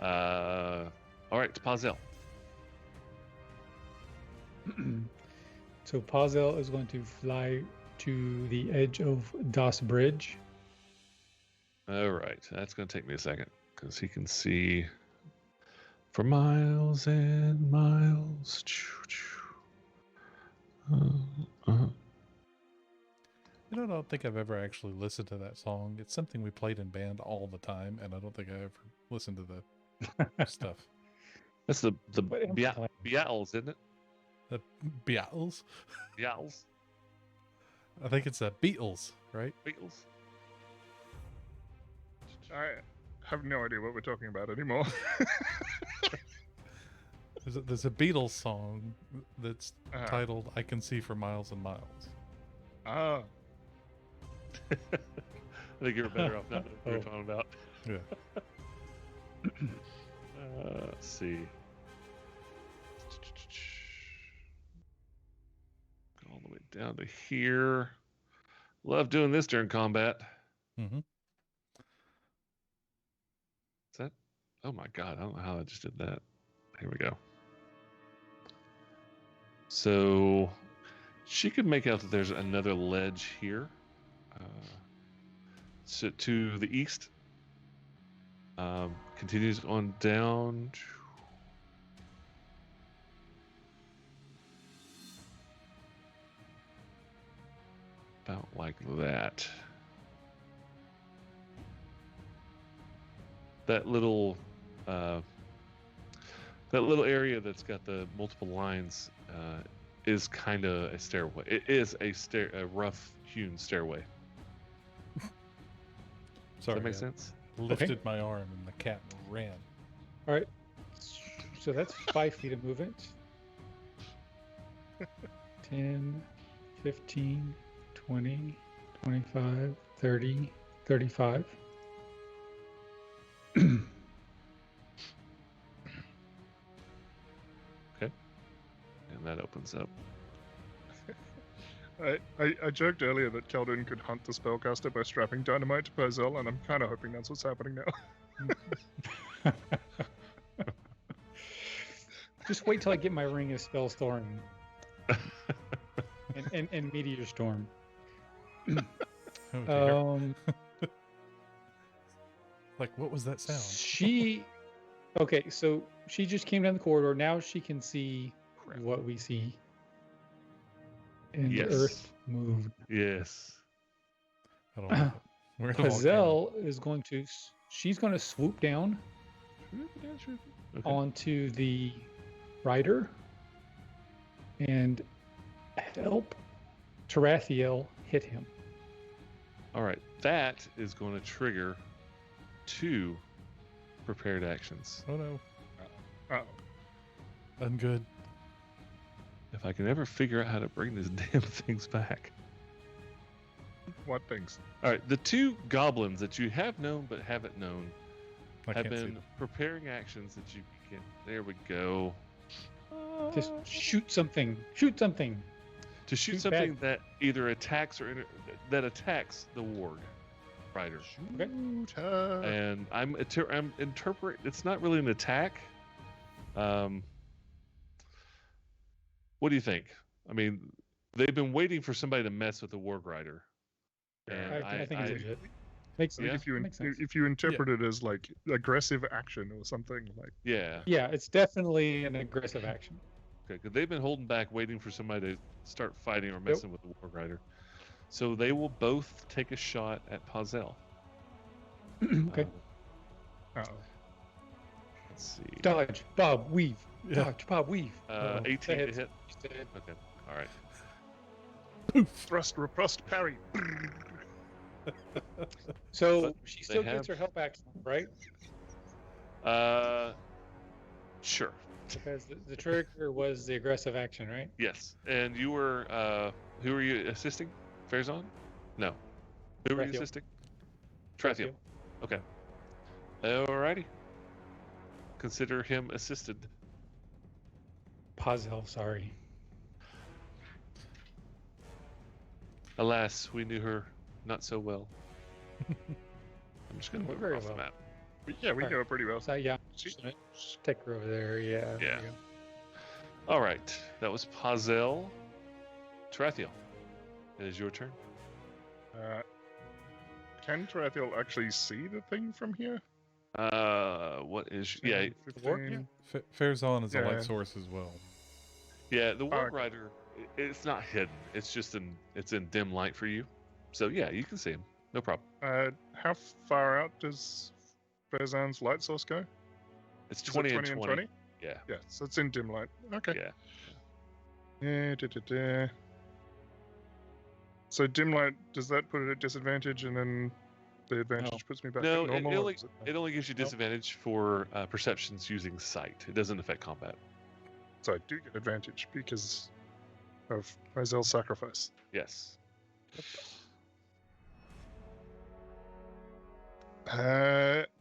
All right, to Pazel. So Pazel is going to fly to the edge of Das Bridge. All right, that's going to take me a second because he can see for miles and miles. I don't think I've ever actually listened to that song. It's something we played in band all the time, and I don't think I ever listened to the stuff. That's the What am I playing? Beatles, isn't it? The Beatles? Beatles. I think it's the Beatles, right? Beatles. I have no idea what we're talking about anymore. There's a Beatles song that's Uh-huh. titled "I Can See for Miles and Miles." Ah, I think you're better off not knowing what Oh. you're talking about. Yeah. Let's see. Go all the way down to here. Love doing this during combat. Mm-hmm. Is that? Oh my god! I don't know how I just did that. Here we go. So she could make out that there's another ledge here. So to the east. Continues on down. About like that. That little area that's got the multiple lines is kind of a stairway. It is a rough-hewn stairway. Sorry, Does that make I sense? lifted my arm and the cat ran. All right. So that's 5 feet of movement. 10, 15, 20, 25, 30, 35. And that opens up. I joked earlier that Khaldun could hunt the spellcaster by strapping dynamite to Pazel, and I'm kind of hoping that's what's happening now. Just wait till I get my ring of spell storm and meteor storm. Oh, dear. Um, Like, what was that sound? Okay, so she just came down the corridor. Now she can see Crap. what we see. And Yes. the earth moved. Yes. I don't know. We're in a volcano. Hazel is going to, she's going to swoop down Okay. onto the rider and help Tarathiel hit him. All right. That is going to trigger 2 prepared actions. Oh no, Oh, I'm good. If I can ever figure out how to bring these damn things back. what things? All right. The 2 goblins that you have known but haven't known I have can't see been them. preparing actions that you can. There we go. Just shoot something. Shoot something. To shoot shoot something back. that either attacks or that attacks the warg rider. Okay. Shoot her. And I'm interpret. It's not really an attack. What do you think? I mean, they've been waiting for somebody to mess with the warg rider. And I think it's legit. Makes I mean, sense. if you Makes sense. if you interpret it as like aggressive action or something like yeah. Yeah, it's definitely an aggressive action. Okay, because they've been holding back, waiting for somebody to start fighting or messing with the warg rider. So they will both take a shot at Pazel. Okay. uh Let's see. Dodge, Bob, weave. Yeah. Dodge, Bob, weave. 18 to hits. hit. Just hit. Okay. All right. thrust, riposte, parry. So But she they still have- gets her help action, right? Sure. Because the trigger was the aggressive action, right? Yes. And you were who were you assisting? Farazan? No. Who were you Tarathiel. assisting? Tarathiel. Okay. Alrighty. consider him assisted. Pazel, sorry. Alas, we knew her not so well. I'm just going to Well, move her very off the well. map. Yeah, we Alright. know it pretty well. So yeah, She- take her over there. Yeah. there Yeah. you go. All right, that was Pazel. Tarathiel, it is your turn. Can Tarathiel actually see the thing from here? What is... Yeah, 10, 15. Farazan is a Yeah. light source as well. yeah, the Warg Okay. Rider, it's not hidden. It's just it's in dim light for you. So yeah, you can see him. No problem. How far out does Fezan's light source go? It's Is it 20 and 20. Yeah, Yeah, so it's in dim light. Okay. yeah. So dim light, does that put it at disadvantage and then the advantage puts me back No, at it normal? or only- is It only gives you disadvantage for perceptions using sight. It doesn't affect combat. So I do get advantage because of Rizel's sacrifice. Yes.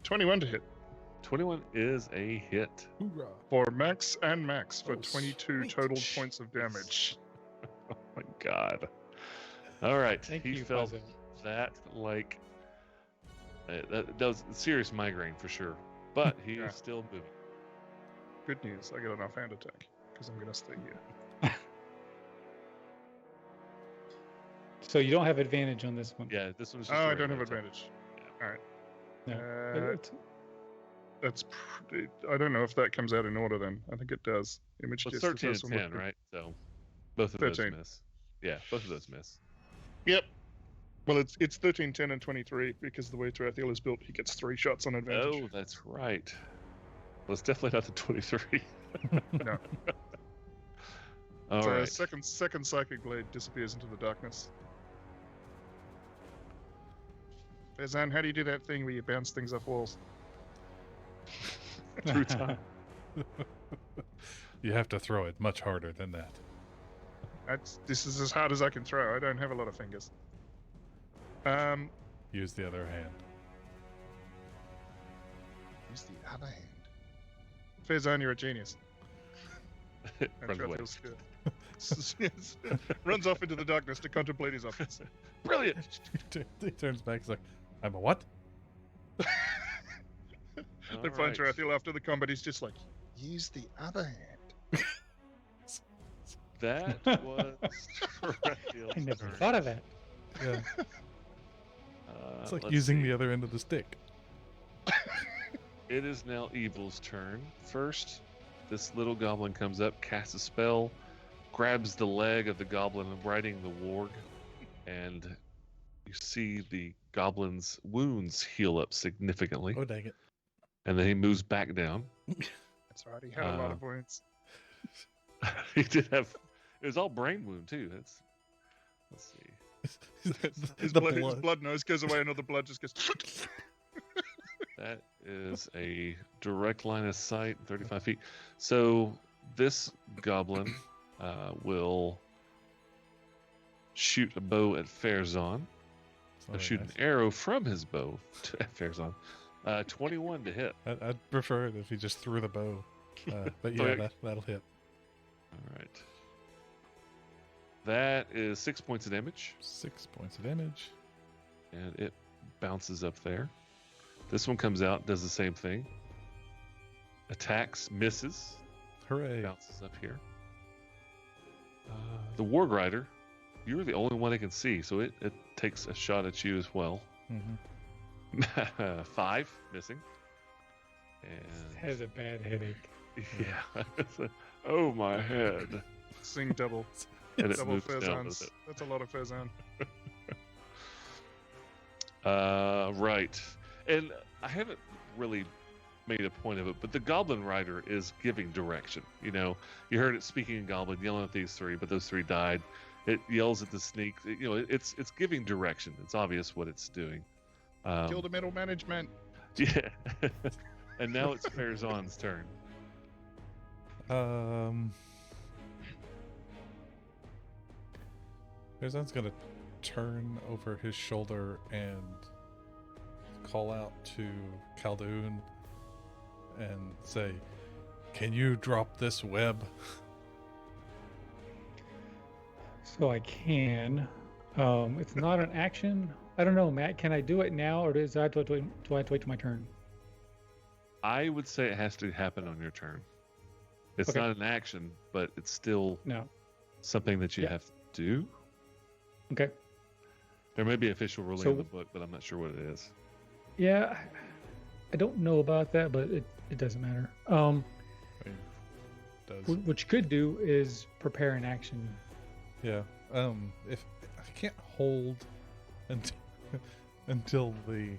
21 to hit 21 is a hit. Hoorah! for max and max for Oh, 22 sweet. total points of damage. Oh my god. All right. Thank he you, felt Pazel. that like that was serious migraine for sure. But he Yeah. is still moving. Good news, I get an offhand attack because I'm going to stay here. So you don't have advantage on this one. Yeah, this one's just Oh, a I don't have regular attack. advantage. No. Uh, That's. I don't know if that comes out in order then. I think it does. In which Well, case, it's the 13 first and one would 10, be- right? So both of 13. those miss. Yeah, both of those miss. Yep. Well, it's 13, 10, and 23 because the way Tarathiel is built, he gets 3 shots on advantage. Oh, that's right. Well, it's definitely not the 23. No. All So right. second psychic blade disappears into the darkness. Fezan, how do you do that thing where you bounce things off walls? Through time. You have to throw it much harder than that. This is as hard as I can throw. I don't have a lot of fingers. Use the other hand. Use the other hand. Fezan, you're a genius. And Runs away. Tarathiel's scared. Yes. Runs off into the darkness to contemplate his office. Brilliant. He turns back. He's like, "I'm a what?" They All find right. Tarathiel after the combat. He's just like, use the other hand. That was Tarathiel's I never turn. thought of that. Yeah, it's like let's using see. the other end of the stick. It is now Evil's turn. First, this little goblin comes up, casts a spell, grabs the leg of the goblin riding the warg, and you see the goblin's wounds heal up significantly. Oh dang it! And then he moves back down. That's right. He had a lot of wounds. He did have. It was all brain wound too. Let's see. His The blood nose goes away, and all the blood just goes. That is a direct line of sight, 35 feet. So this goblin will shoot a bow at Fairzon. It's Or not shoot very an arrow from his bow at Fairzon. 21 to hit. nice. I'd prefer it if he just threw the bow. But yeah, Okay. that'll hit. All right. That is 6 points of damage, 6 points of damage. and it bounces up there. This one comes out, does the same thing. Attacks, misses, Hooray! bounces up here. The Warg Rider, you're the only one that can see, so it takes a shot at you as well. Hmm 5, missing. And Has a bad headache. yeah. Oh, my head. Sing double. And it Double moves down with Fezans. it. That's a lot of Fezan. Right. And I haven't really made a point of it, but the Goblin Rider is giving direction. You know, you heard it speaking in Goblin, yelling at these 3, but those 3 died. It yells at the sneak. It's giving direction. It's obvious what it's doing. Kill the middle management. Yeah. And now it's Fairzon's turn. Farazan's gonna turn over his shoulder and call out to Khaldun. and say, "Can you drop this web?" So I can. It's not an action. I don't know, Matt. Can I do it now, or do I have to wait, do I have to wait till my turn? I would say it has to happen on your turn. It's Okay. not an action, but it's still No. something that you Yeah. have to do. Okay. There may be official ruling So- in the book, but I'm not sure what it is. Yeah, I don't know about that, but it doesn't matter. It does. What you could do is prepare an action. Yeah. If I can't hold until until the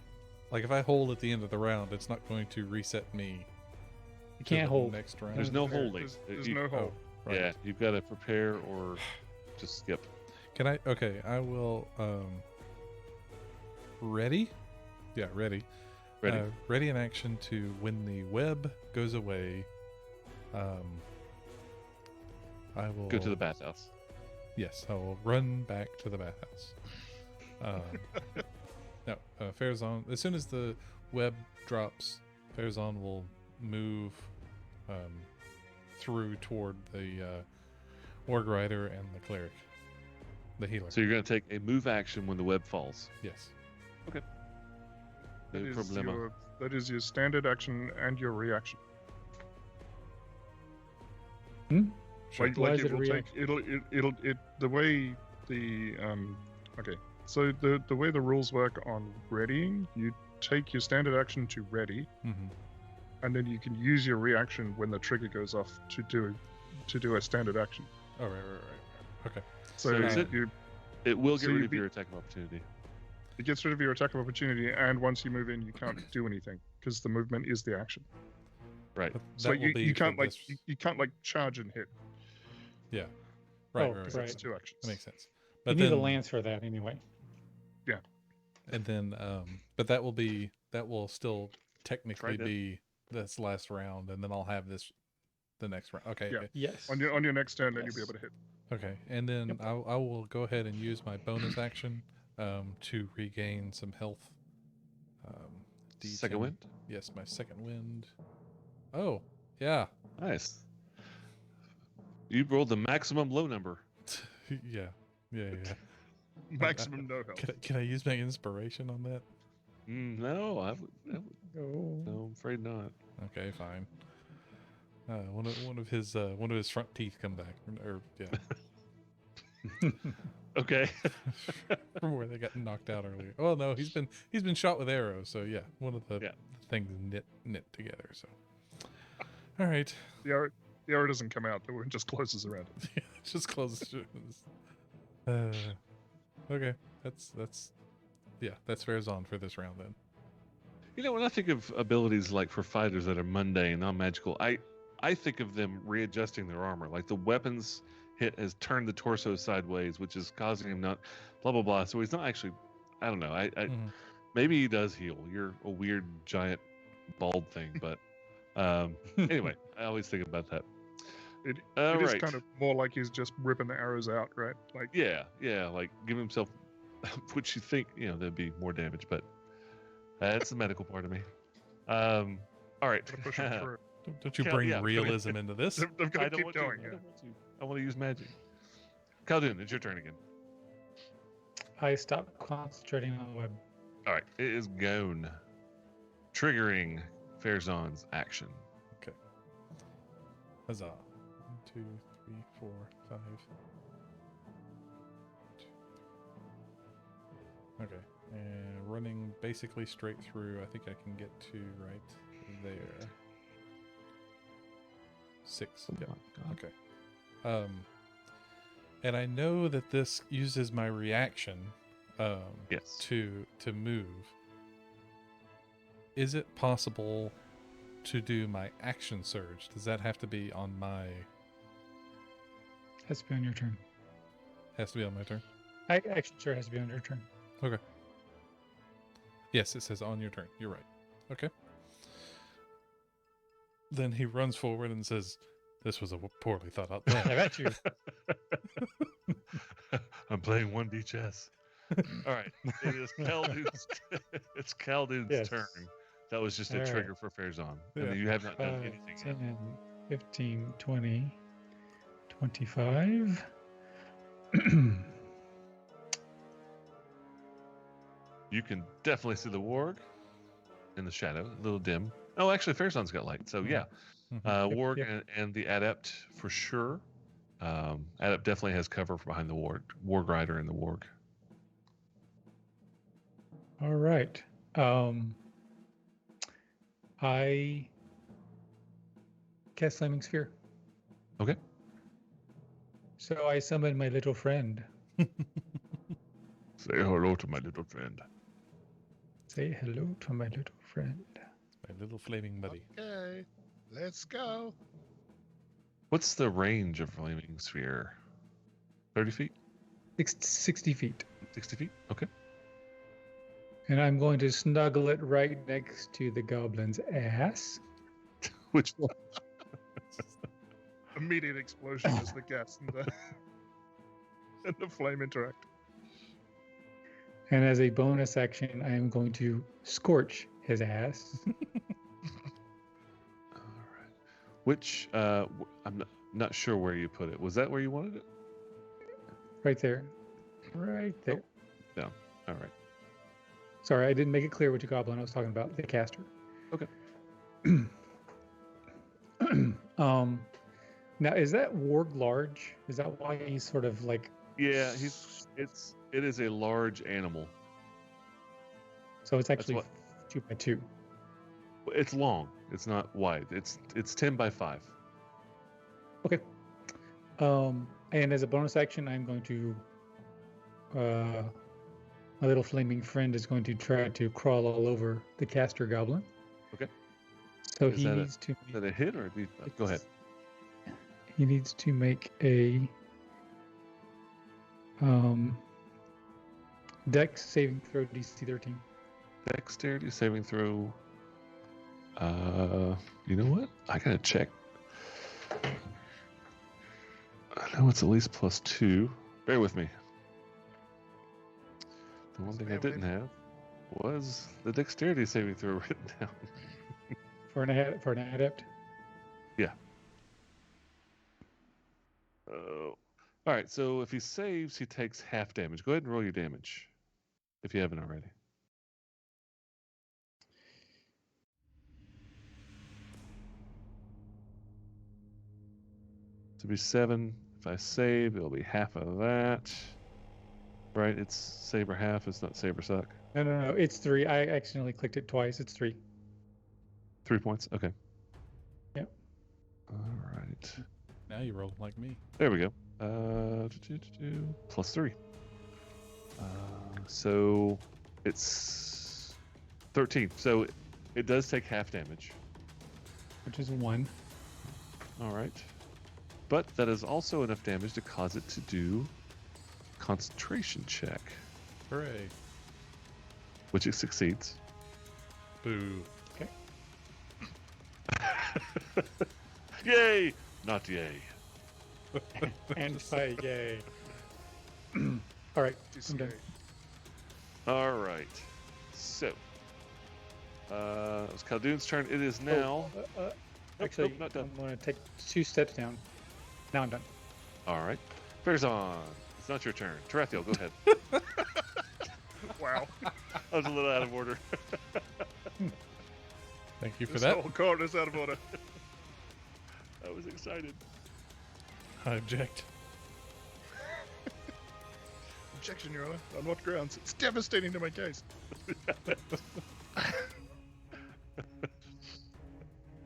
like, if I hold at the end of the round, it's not going to reset me. You to can't the hold. next round. There's no Yeah, holding. There's You- no hold. Right. Yeah, you've got to prepare or just skip. Can I? Okay, I will. Ready? Yeah, ready. Ready? Ready in action to when the web goes away. I will Go to the bathhouse. Yes, I will run back to the bathhouse. No, Farazan. As soon as the web drops, Farazan will move through toward the Org Rider and the cleric, the healer. So you're going to take a move action when the web falls. Yes. That No is problemo. that is your standard action and your reaction. Sure. Why is it it a will take the way the okay. So the way the rules work on readying, you take your standard action to ready, Mhm. and then you can use your reaction when the trigger goes off to do a standard action. Oh, right. Okay. So is it- you It will get So rid you'd of be- your attack of opportunity. it gets rid of your attack of opportunity, and once you move in, you can't do anything because the movement is the action. Right. But So that will be you for can't like this- you can't like charge and hit. Yeah. Oh, Right. Because right. it's two actions. That makes sense. You But need then, a lance for that anyway. and then, but that will still technically Tried it. be this last round, and then I'll have this the next round. Okay. Yeah. Okay. Yes. On your next turn, then you'll be Yes. able to hit. Okay, and then I will go ahead and use my bonus action to regain some health. Second D10. wind. Yes, my second wind. Oh, yeah. Nice. You rolled the maximum low number. Yeah. Maximum no health. Can I use my inspiration on that? No, I would. Oh. No, I'm afraid not. Okay, fine. One of his front teeth come back, or yeah, Okay. from where they got knocked out earlier. Oh no, he's been shot with arrows. So yeah, one of the Yeah. things knit together. So, all right, The arrow doesn't come out. The wound just closes around it. it just closes. Okay, that's Farazan for this round then. You know, when I think of abilities like for fighters that are mundane, non-magical, I think of them readjusting their armor. Like the weapons hit has turned the torso sideways, which is causing him not blah blah blah. So he's not actually. I don't know. I Mhm. maybe he does heal. You're a weird giant bald thing, but anyway, I always think about that. It All is right. kind of more like he's just ripping the arrows out, right? Like Yeah, like give himself, which you think there'd be more damage, but that's the medical part of me. All right. gotta push him through. Don't you Yeah, bring yeah, I mean- realism into this? They've got I to don't keep want going. to. Yeah. I don't want to. I want to use magic. Khaldun, it's your turn again. I stopped concentrating on the web. All right, it is gone. Triggering Farazan's action. Huzzah! 1, 2, 3, 4, 5. Okay, and running basically straight through. I think I can get to right there. 6. Yep. Okay. And I know that this uses my reaction Yes. to move. Is it possible to do my action surge? Does that have to be on my? Has to be on your turn. Has to be on my turn. Action sure has to be on your turn. Okay. Yes, it says on your turn. You're right. Okay. Then he runs forward and says, "This was a poorly thought out I plan." bet you. I'm playing 1D chess. All right, it is Khaldun's. It's Khaldun's Yes. turn. That was just a All right. trigger for Fairzon. Yeah. And you have not done 5, anything yet. 10, 15, 20, 25. You can definitely see the warg in the shadow, a little dim. Oh, actually, Fairzon's got light. So, yeah. Mhm. Warg yep. and the Adept for sure. Adept definitely has cover behind the Warg Rider and the Warg. All right. I cast Flaming Sphere. Okay. So I summon my little friend. Say hello to my little friend. Say hello to my little friend. My little flaming buddy. Okay, let's go. What's the range of Flaming Sphere? 30 feet? 60 feet. 60 feet? Okay. And I'm going to snuggle it right next to the goblin's ass. Which one? Immediate explosion as the gas and the and the flame interact. And as a bonus action, I am going to scorch his ass. All right. Which, I'm not sure where you put it. Was that where you wanted it? Right there. Right there. All right. Sorry, I didn't make it clear which goblin I was talking about. The caster. Okay. Now, is that warg large? Is that why he's sort of like... Yeah, it is a large animal. So it's actually what- 2 by 2. It's long. It's not wide. It's 10 by 5. Okay. And as a bonus action, I'm going to... my little flaming friend is going to try to crawl all over the caster goblin. Okay. So Is he that a- needs to... Is that a hit or a go ahead. He needs to make a Dex saving throw DC 13. Dexterity saving throw. You know what? I gotta check. I know it's at least +2. Bear with me. The one thing I didn't have was the dexterity saving throw written down. For an adept. Oh. All right, so if he saves, he takes half damage. Go ahead and roll your damage, if you haven't already. To be 7, if I save, it'll be half of that. Right? It's saber half. It's not saber suck. No. It's 3. I accidentally clicked it twice. It's 3. 3 points. Okay. Yep. All right. Now you roll like me. There we go. +3. So it's 13. So it does take half damage. Which is 1. All right. But that is also enough damage to cause it to do concentration check, Hooray. which it succeeds. Boo. Yay! Not yay. And say yay. All right. I'm done. All right. So, it was Khaldoon's turn. It is now. Oh, actually, nope, not done. I'm going to take 2 steps down. Now I'm done. All right. Fairzon, it's not your turn. Tarathiel, go ahead. Wow. I was a little out of order. Thank you for This that. whole corner's out of order. I was excited. I object. Objection, Your Honor. On what grounds? It's devastating to my case.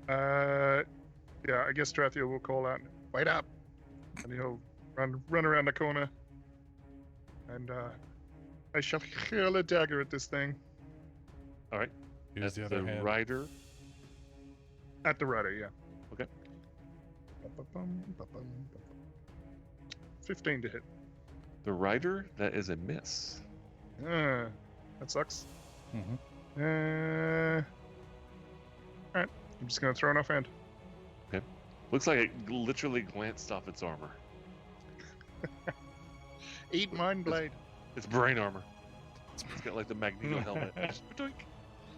Yeah, I guess Strathio will call out, "Wait up!" And he'll run around the corner. And I shall hurl a dagger at this thing. All right. Here's That's the other hand. rider. At the rudder, yeah. Okay. 15 to hit. The rider, that is a miss. That sucks. Mhm. Alright, I'm just gonna throw an offhand. Looks like it literally glanced off its armor. Eat mine blade. It's brain armor. It's got like the Magneto helmet. Just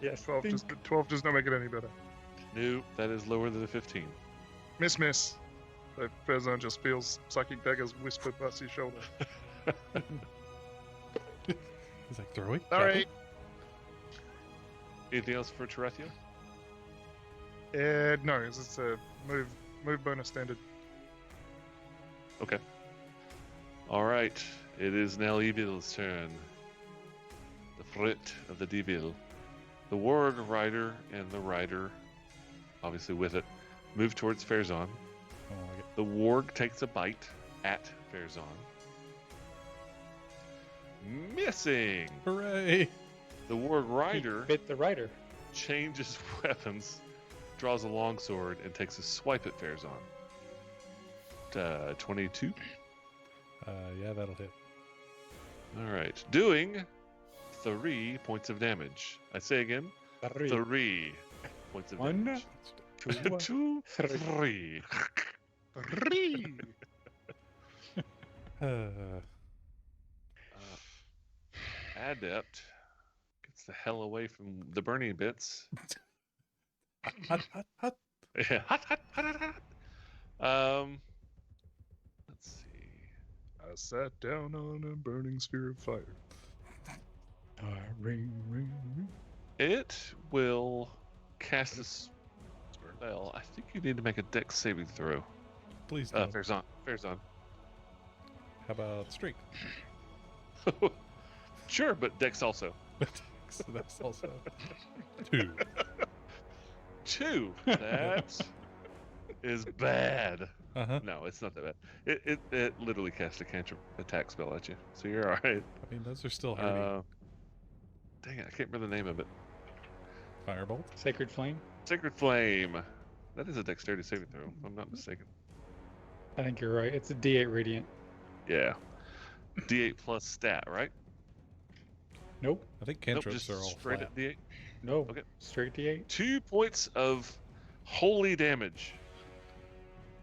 Yes. 12 does not make it any better. No, that is lower than a 15. Miss. So Farazan just feels psychic daggers whispered past his shoulder. He's like, throw it. Sorry. Anything else for Terethia? No, it's a move bonus standard. Okay. All right. It is now Evil's turn. The Frit of the Devil. The Warg Rider and the Rider, obviously with it, move towards Farazan. Oh, I get- The Warg takes a bite at Farazan. Missing! Hooray! The Warg Rider Bit the rider. changes weapons, draws a longsword, and takes a swipe at Farazan. 22. Yeah, that'll hit. All right. Doing 3 points of damage. I say again, 3 points of One, damage. two, 2, three. 3. Adept gets the hell away from the burning bits. Hot, hot, hot. Yeah. Hot, hot, hot, hot, hot. Let's see. I sat down on a burning sphere of fire. Ring, ring, ring. It will cast a spell. I think you need to make a dex saving throw. Please don't. Farazan. How about streak? Sure, but dex also. So that's also 2. 2. That is bad. Uh-huh. No, it's not that bad. It literally casts a cantrip attack spell at you, so you're all right. I mean, those are still heavy. Dang it, I can't remember the name of it. Firebolt? Sacred flame. Sacred Flame. That is a dexterity saving throw, if I'm not mistaken. I think you're right. It's a D8 radiant. Yeah. D8 plus stat, right? Nope. I think Nope, cantrips just are all straight flat. at D8. No. Okay. Straight D8. 2 points of holy damage.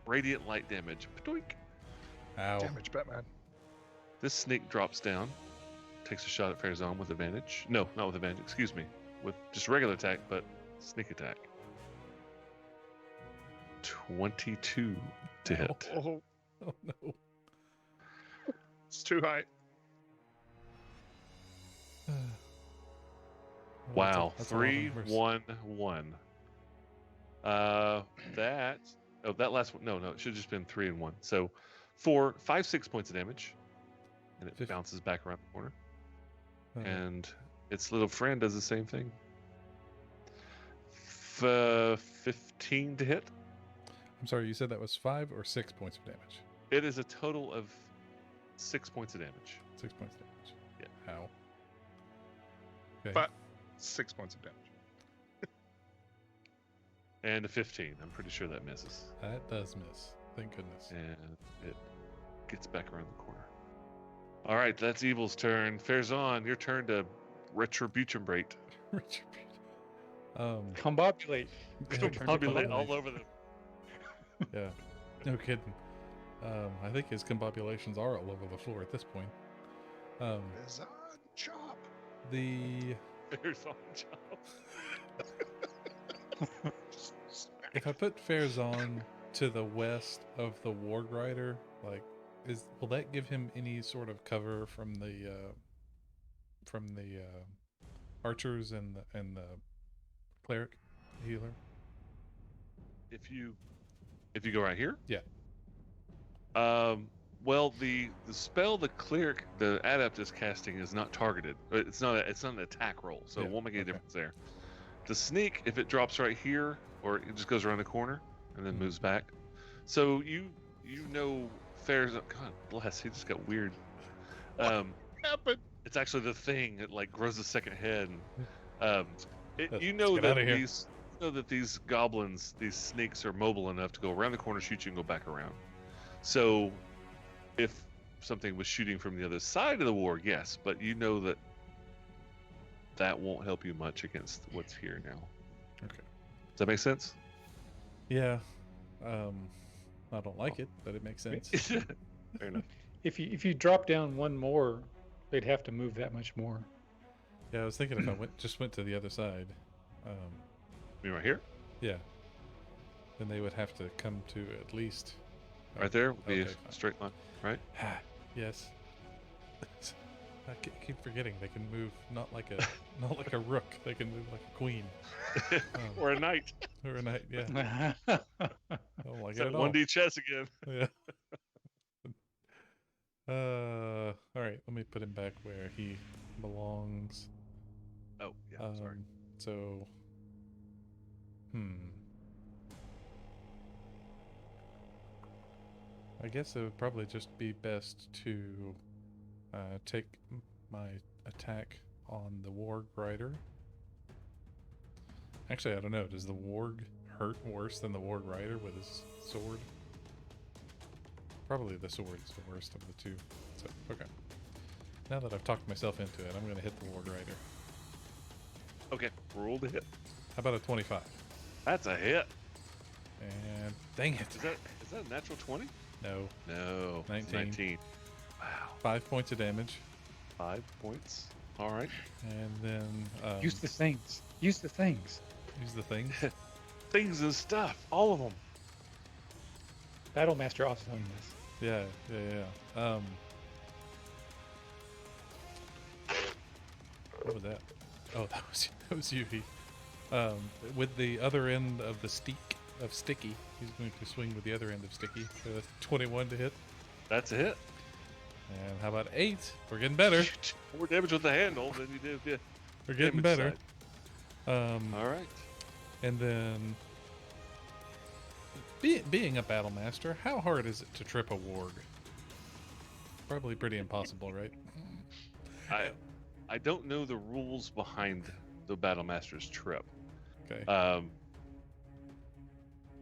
Radiant light damage. Padoink. Ow. Damage, Batman. This snake drops down, takes a shot at Farazan with advantage. No, not with advantage, excuse me. With just regular attack, but sneak attack. 22 to hit. Oh, Oh no. it's too high. Wow. That's a lot of 3, numbers. 1, 1. That last one. No, it should have just been 3 and 1. So 6 points of damage. And it Fif- bounces back around the corner. Uh, And its little friend does the same thing. 15 to hit. I'm sorry, you said that was 5 or 6 points of damage? It is a total of 6 points of damage. 6 points of damage. Yeah. Ow. Okay. But 6 points of damage. And a 15. I'm pretty sure that misses. That does miss. Thank goodness. And it gets back around the corner. All right, that's Evil's turn. Farazan, your turn to retribution-brate. Combobulate. Yeah, Combobulate all over them. Yeah. No kidding. I think his combobulations are all over the floor at this point. Farazan, chop. The Farazan job. if I put Farazan to the west of the Warg Rider, like, will that give him any sort of cover from the archers and the cleric healer? If you go right here? Yeah. Well, the spell the cleric, the adept is casting is not targeted. It's not an attack roll, so Yeah, it won't make any okay. difference there. The sneak, if it drops right here, or it just goes around the corner and then Mhm. moves back. So you know Farazan. God bless, he just got weird. Happened. It's actually the thing that like grows a second head. And, Let's you know get that outta here. these goblins, these snakes are mobile enough to go around the corner, shoot you, and go back around. So if something was shooting from the other side of the war, yes, but you know that won't help you much against what's here now. Okay. Does that make sense? Yeah. I don't like it, but it makes sense. Fair enough. If you drop down one more, they'd have to move that much more. Yeah, I was thinking if I just went to the other side, You right here, yeah, then they would have to come to at least. right there would be okay, a fine. straight line, right? Yes. I keep forgetting they can move not like a not like a rook. They can move like a queen Or a knight. or a knight. Yeah. I don't like It's it that at all. 1D chess again. Yeah. All right. Let me put him back where he belongs. Oh, yeah. Sorry. So. I guess it would probably just be best to take my attack on the Warg Rider. Actually, I don't know. Does the Warg hurt worse than the Warg Rider with his sword? Probably the sword's the worst of the two. So, okay. Now that I've talked myself into it, I'm going to hit the Warg Rider. Okay, roll to hit. How about a 25? That's a hit. And dang it. Is that a natural 20? No. No. it's 19. 19. Wow. 5 points of damage. 5 points. All right. And then Use the things. Use the things. use the things. Things and stuff. All of them. Battlemaster also telling this. Yeah. What was that? Oh, that was you. With the other end of the sticky, he's going to swing with the other end of sticky. So that's 21 to hit. That's a hit. And how about 8? We're getting better. More damage with the handle than you did with the We're getting damage better. side. All right. And then, being a battle master, how hard is it to trip a warg? Probably pretty impossible, right? I don't know the rules behind the Battle Master's trip. Okay.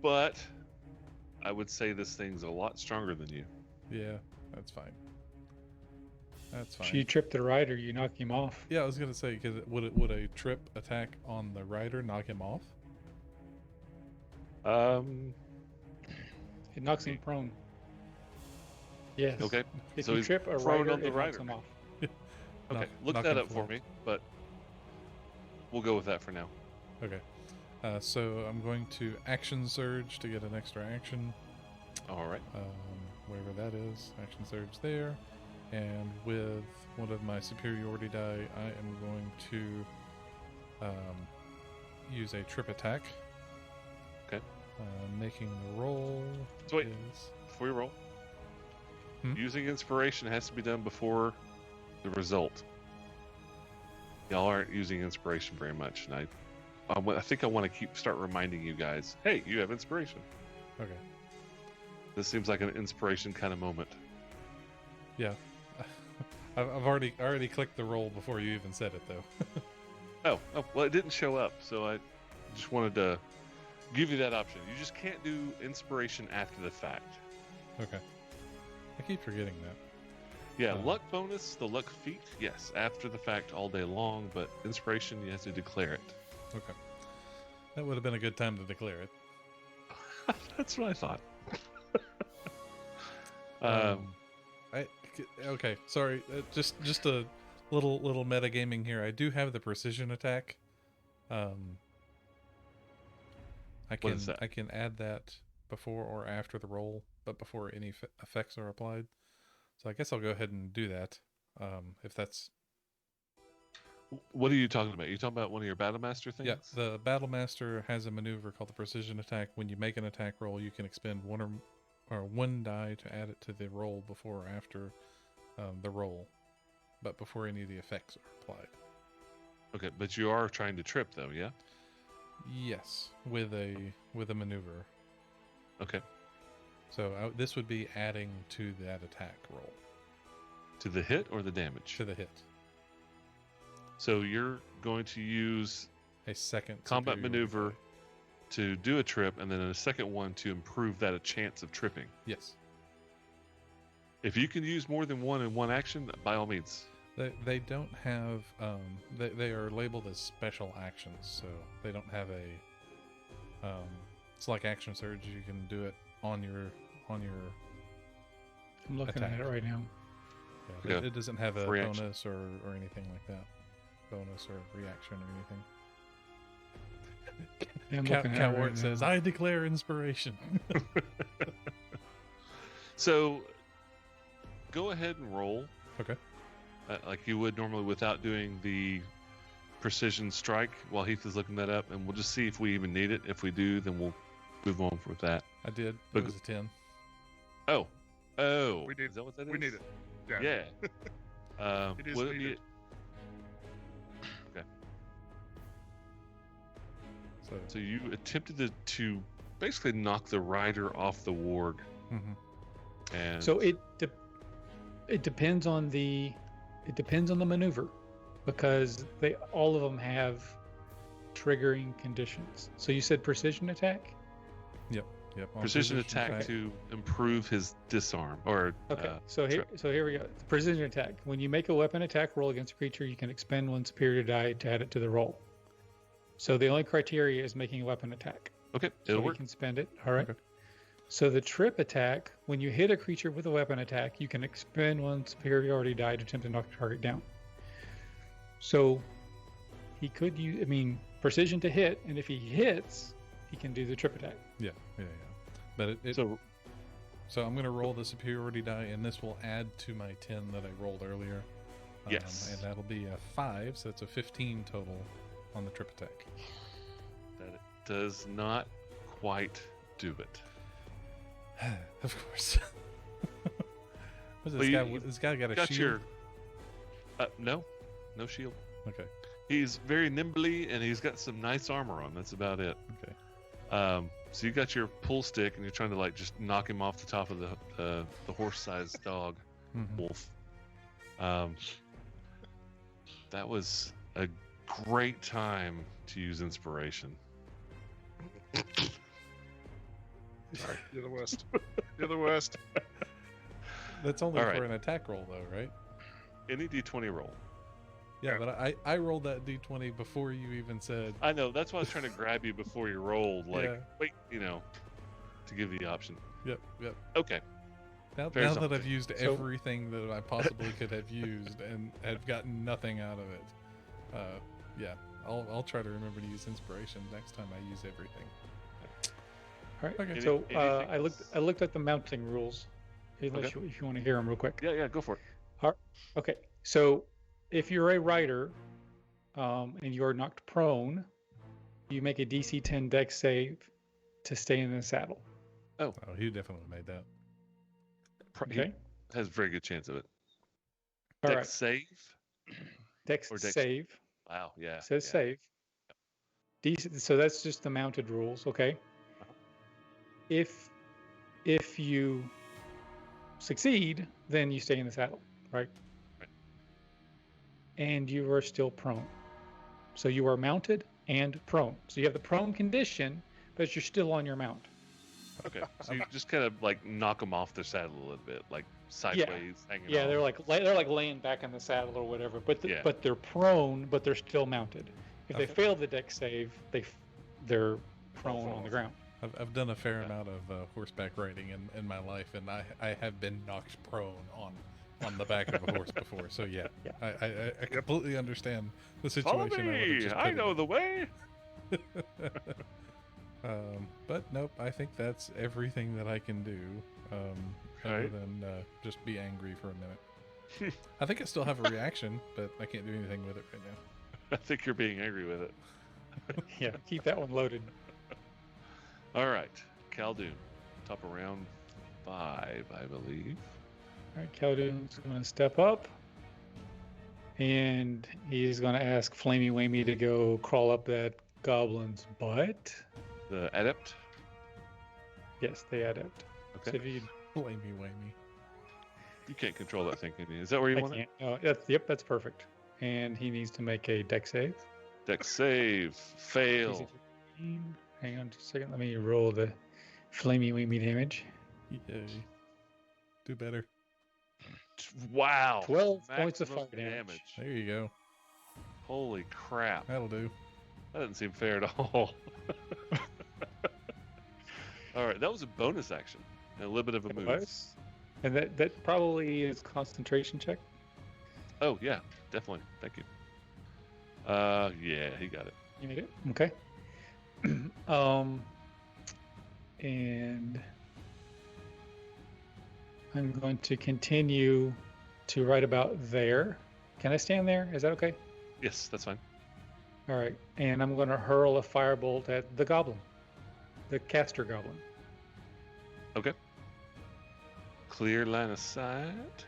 But I would say this thing's a lot stronger than you. Yeah, that's fine. That's fine. If you trip the rider, you knock him off. Yeah, I was gonna say, because would a trip attack on the rider knock him off? It knocks him prone. Yes. Okay. If So you he's trip a prone rider, on the it knocks rider. him off. Okay. Knock Look that him up for flat. me, but we'll go with that for now. Okay. So I'm going to action surge to get an extra action. All right. Wherever that is, action surge there. And with one of my superiority die, I am going to use a trip attack. Okay. Making the roll. So wait, is- before you roll, Hmm? using inspiration has to be done before the result. Y'all aren't using inspiration very much, and I think I want to start reminding you guys, hey, you have inspiration. Okay. This seems like an inspiration kind of moment. Yeah. I've already clicked the roll before you even said it, though. Oh, well, it didn't show up, so I just wanted to give you that option. You just can't do inspiration after the fact. Okay. I keep forgetting that. Yeah, luck bonus, the luck feat, yes, after the fact all day long, but inspiration, you have to declare it. Okay. That would have been a good time to declare it. That's what I thought. Okay, sorry. Just a little metagaming here. I do have the precision attack. I What can is that? I can add that before or after the roll, but before any effects are applied. So I guess I'll go ahead and do that. If that's What are you talking about? You talking about one of your Battle Master things? yeah, the Battle Master has a maneuver called the precision attack. When you make an attack roll, you can expend one die to add it to the roll before or after the roll, but before any of the effects are applied. Okay, but you are trying to trip though, yeah? Yes, with a maneuver. Okay. So this would be adding to that attack roll To the hit or the damage? to the hit. So you're going to use A second combat superiority maneuver die. to do a trip, and then a second one to improve that a chance of tripping. Yes, If you can use more than one in one action, by all means. they don't have they are labeled as special actions, so they don't have a it's like action surge. You can do it on your I'm looking Attack. at it right now. yeah, Okay. it doesn't have a Free action. bonus or anything like that. bonus or reaction or anything. I'm looking at it Cowart right says, now. "I declare inspiration." So, go ahead and roll. Okay. Like you would normally without doing the precision strike while Heath is looking that up, and we'll just see if we even need it. If we do, then we'll move on with that. I did. But- It was a 10. Oh. We need- Is that what that is? We need it. Yeah. It is would it needed. So you attempted to basically knock the rider off the warg, Mhm. and So it depends on the maneuver, because all of them have triggering conditions. So you said precision attack? Yep. On precision attack to improve his disarm or Okay. So here we go. The precision attack. When you make a weapon attack roll against a creature, you can expend one superior die to add it to the roll. So the only criteria is making a weapon attack. okay, So it'll we work. can spend it. All right. Okay. So the trip attack, when you hit a creature with a weapon attack, you can expend one superiority die to attempt to knock the target down. So he could use, precision to hit, and if he hits, he can do the trip attack. Yeah. But So so I'm going to roll the superiority die, and this will add to my 10 that I rolled earlier. Yes. And that'll be a 5, so it's a 15 total on the trip attack. that does not quite do it. Of course. What's Well, this you- guy? you This guy got a Got shield. your no shield. Okay. He's very nimbly and he's got some nice armor on. That's about it. Okay. So you got your pull stick and you're trying to like just knock him off the top of the horse-sized dog Mhm. wolf. That was a great time to use inspiration. Sorry, you're the worst. You're the worst. That's only All for right. an attack roll, though, right? Any d20 roll. Yeah, but I rolled that d20 before you even said. I know. That's why I was trying to grab you before you rolled. Like, Yeah. wait, to give you the option. Yep. Okay. Now Fair that I've used So- everything that I possibly could have used and have gotten nothing out of it, yeah, I'll try to remember to use inspiration next time I use everything. All right. Okay. So Anything I else? looked at the mounting rules. Unless Okay. if you want to hear them real quick. Yeah, go for it. Okay. So if you're a rider, and you're knocked prone, you make a DC 10 Dex save to stay in the saddle. Oh, he definitely made that. Okay. He has a very good chance of it. All Dex right. save. Dex or Dex- save. Wow. Yeah. Says yeah. save. DC, so that's just the mounted rules, okay? If you succeed, then you stay in the saddle, right? Right. And you are still prone. So you are mounted and prone. So you have the prone condition, but you're still on your mount. Okay. So you just kind of like knock them off their saddle a little bit, like sideways, hanging Yeah, off. they're like laying back in the saddle or whatever, but Yeah. but they're prone, but they're still mounted. If they Okay. fail the deck save, they're prone fall on the off. ground. I've done a fair Okay. amount of horseback riding in my life, and I have been knocked prone on the back of a horse before. So yeah, Yeah. I completely understand the Follow situation. I would've me! just I put know in. the way. But nope, I think that's everything that I can do. Other Okay. than just be angry for a minute. I think I still have a reaction, but I can't do anything with it right now. I think you're being angry with it. Yeah, keep that one loaded. All right, Khaldun, top of round 5, I believe. All right, Khaldun's going to step up, and he's going to ask Flamey Wamey to go crawl up that goblin's butt. The adept. Yes, the adept. So Okay. if you, Blamey whamey. You can't control that thing, can you? Is that where you I want it? can't. Oh, that's perfect. And he needs to make a deck save. Dex save. Fail. DC 15. Hang on just a second. Let me roll the Flamey Wamey damage. Yay. Do better. Wow. 12 points of Maximum fire damage. There you go. Holy crap. That'll do. That doesn't seem fair at all. All right, that was a bonus action. And a little bit of a It move. was. And that probably is concentration check. Oh, yeah, definitely. Thank you. Yeah, he got it. You made it? Okay. And I'm going to continue to right about there. Can I stand there? Is that okay? Yes, that's fine. All right. And I'm going to hurl a firebolt at the goblin, the caster goblin. Okay. Clear line of sight.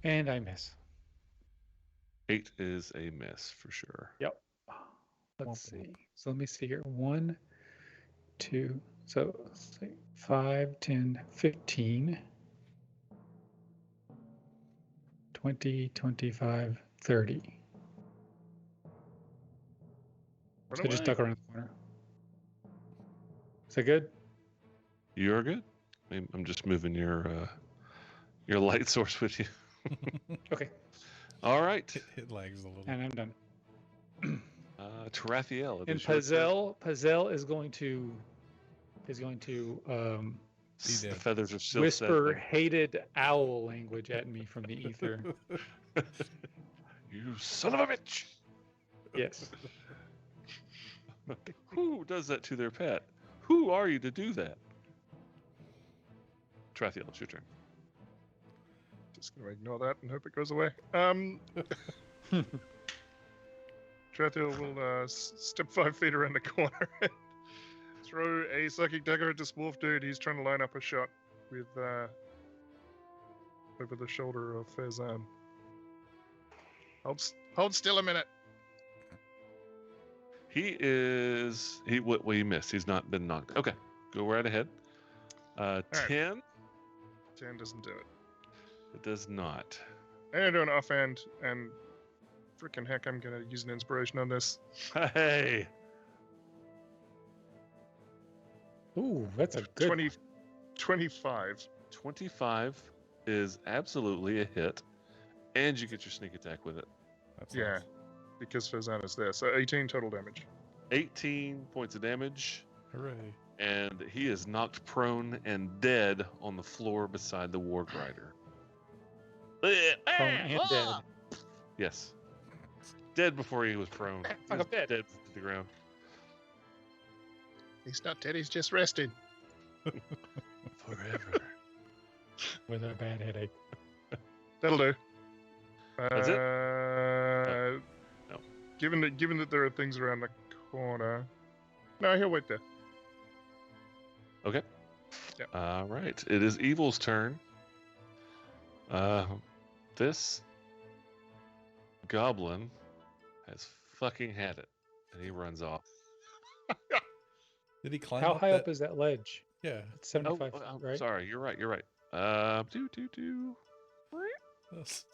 And I miss. 8 is a miss for sure. Yep. Let's see. So let me see here. 1, 2, so let's see. 5, 10, 15, 20, 25, 30. Run So just away. duck around the corner. Is that good? You're good. I'm just moving your light source with you. Okay. All right. It lags a little. And I'm done. Tarathiel. it And is your turn. Pazel is going to Be The dead. feathers are still whisper settling. hated owl language at me from the ether. You son of a bitch! Yes. Who does that to their pet? Who are you to do that? Tarathiel, it's your turn. Just gonna ignore that and hope it goes away. Trathiel will step 5 feet around the corner and throw a psychic dagger at this wolf dude. He's trying to line up a shot with over the shoulder of Fezan. Hold still a minute. He missed. He's not been knocked. Okay, go right ahead. 10. 10 doesn't do it. It does not. And do an offhand, and freaking heck, I'm gonna use an inspiration on this. Hey, Ooh, that's a good 25. 25 is absolutely a hit, and you get your sneak attack with it. That's Yeah, nice. because Fezan is there. So 18 total damage. 18 points of damage, Hooray. and he is knocked prone and dead on the floor beside the Warg Rider. prone and dead. Yes. Dead before he was prone. He Fuck, was I'm dead. dead to the ground. He's not dead, he's just resting. Forever. With a bad headache. That'll do. That's it? No. Given that there are things around the corner. No, he'll wait there. Okay. Yep. All right. It is Evil's turn. This goblin has fucking had it, and he runs off. Did he climb How up high that? up is that ledge? Yeah. It's 75, I'm right? sorry. You're right.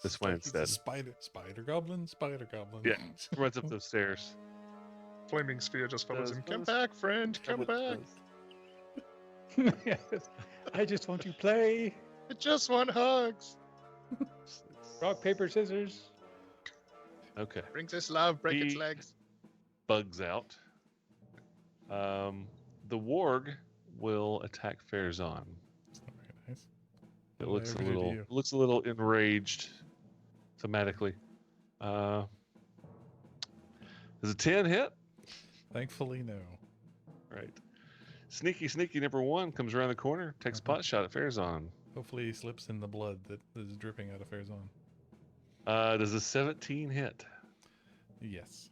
This way He's a instead. Spider goblin. Yeah. Runs up those stairs. Flaming sphere just follows him. Come Does- back, friend. Come back. Yes. I just want to play. I just want hugs. Rock, paper, scissors. Okay. Brings us love, break its He- legs. Bugs out. The warg will attack Farazan. Very nice. It What did I ever do to you? looks a little enraged thematically. Does a 10 hit? Thankfully, no. Right. Sneaky number 1 comes around the corner, takes a pot shot at Farazan. Hopefully, he slips in the blood that is dripping out of Farazan. Does a 17 hit? Yes.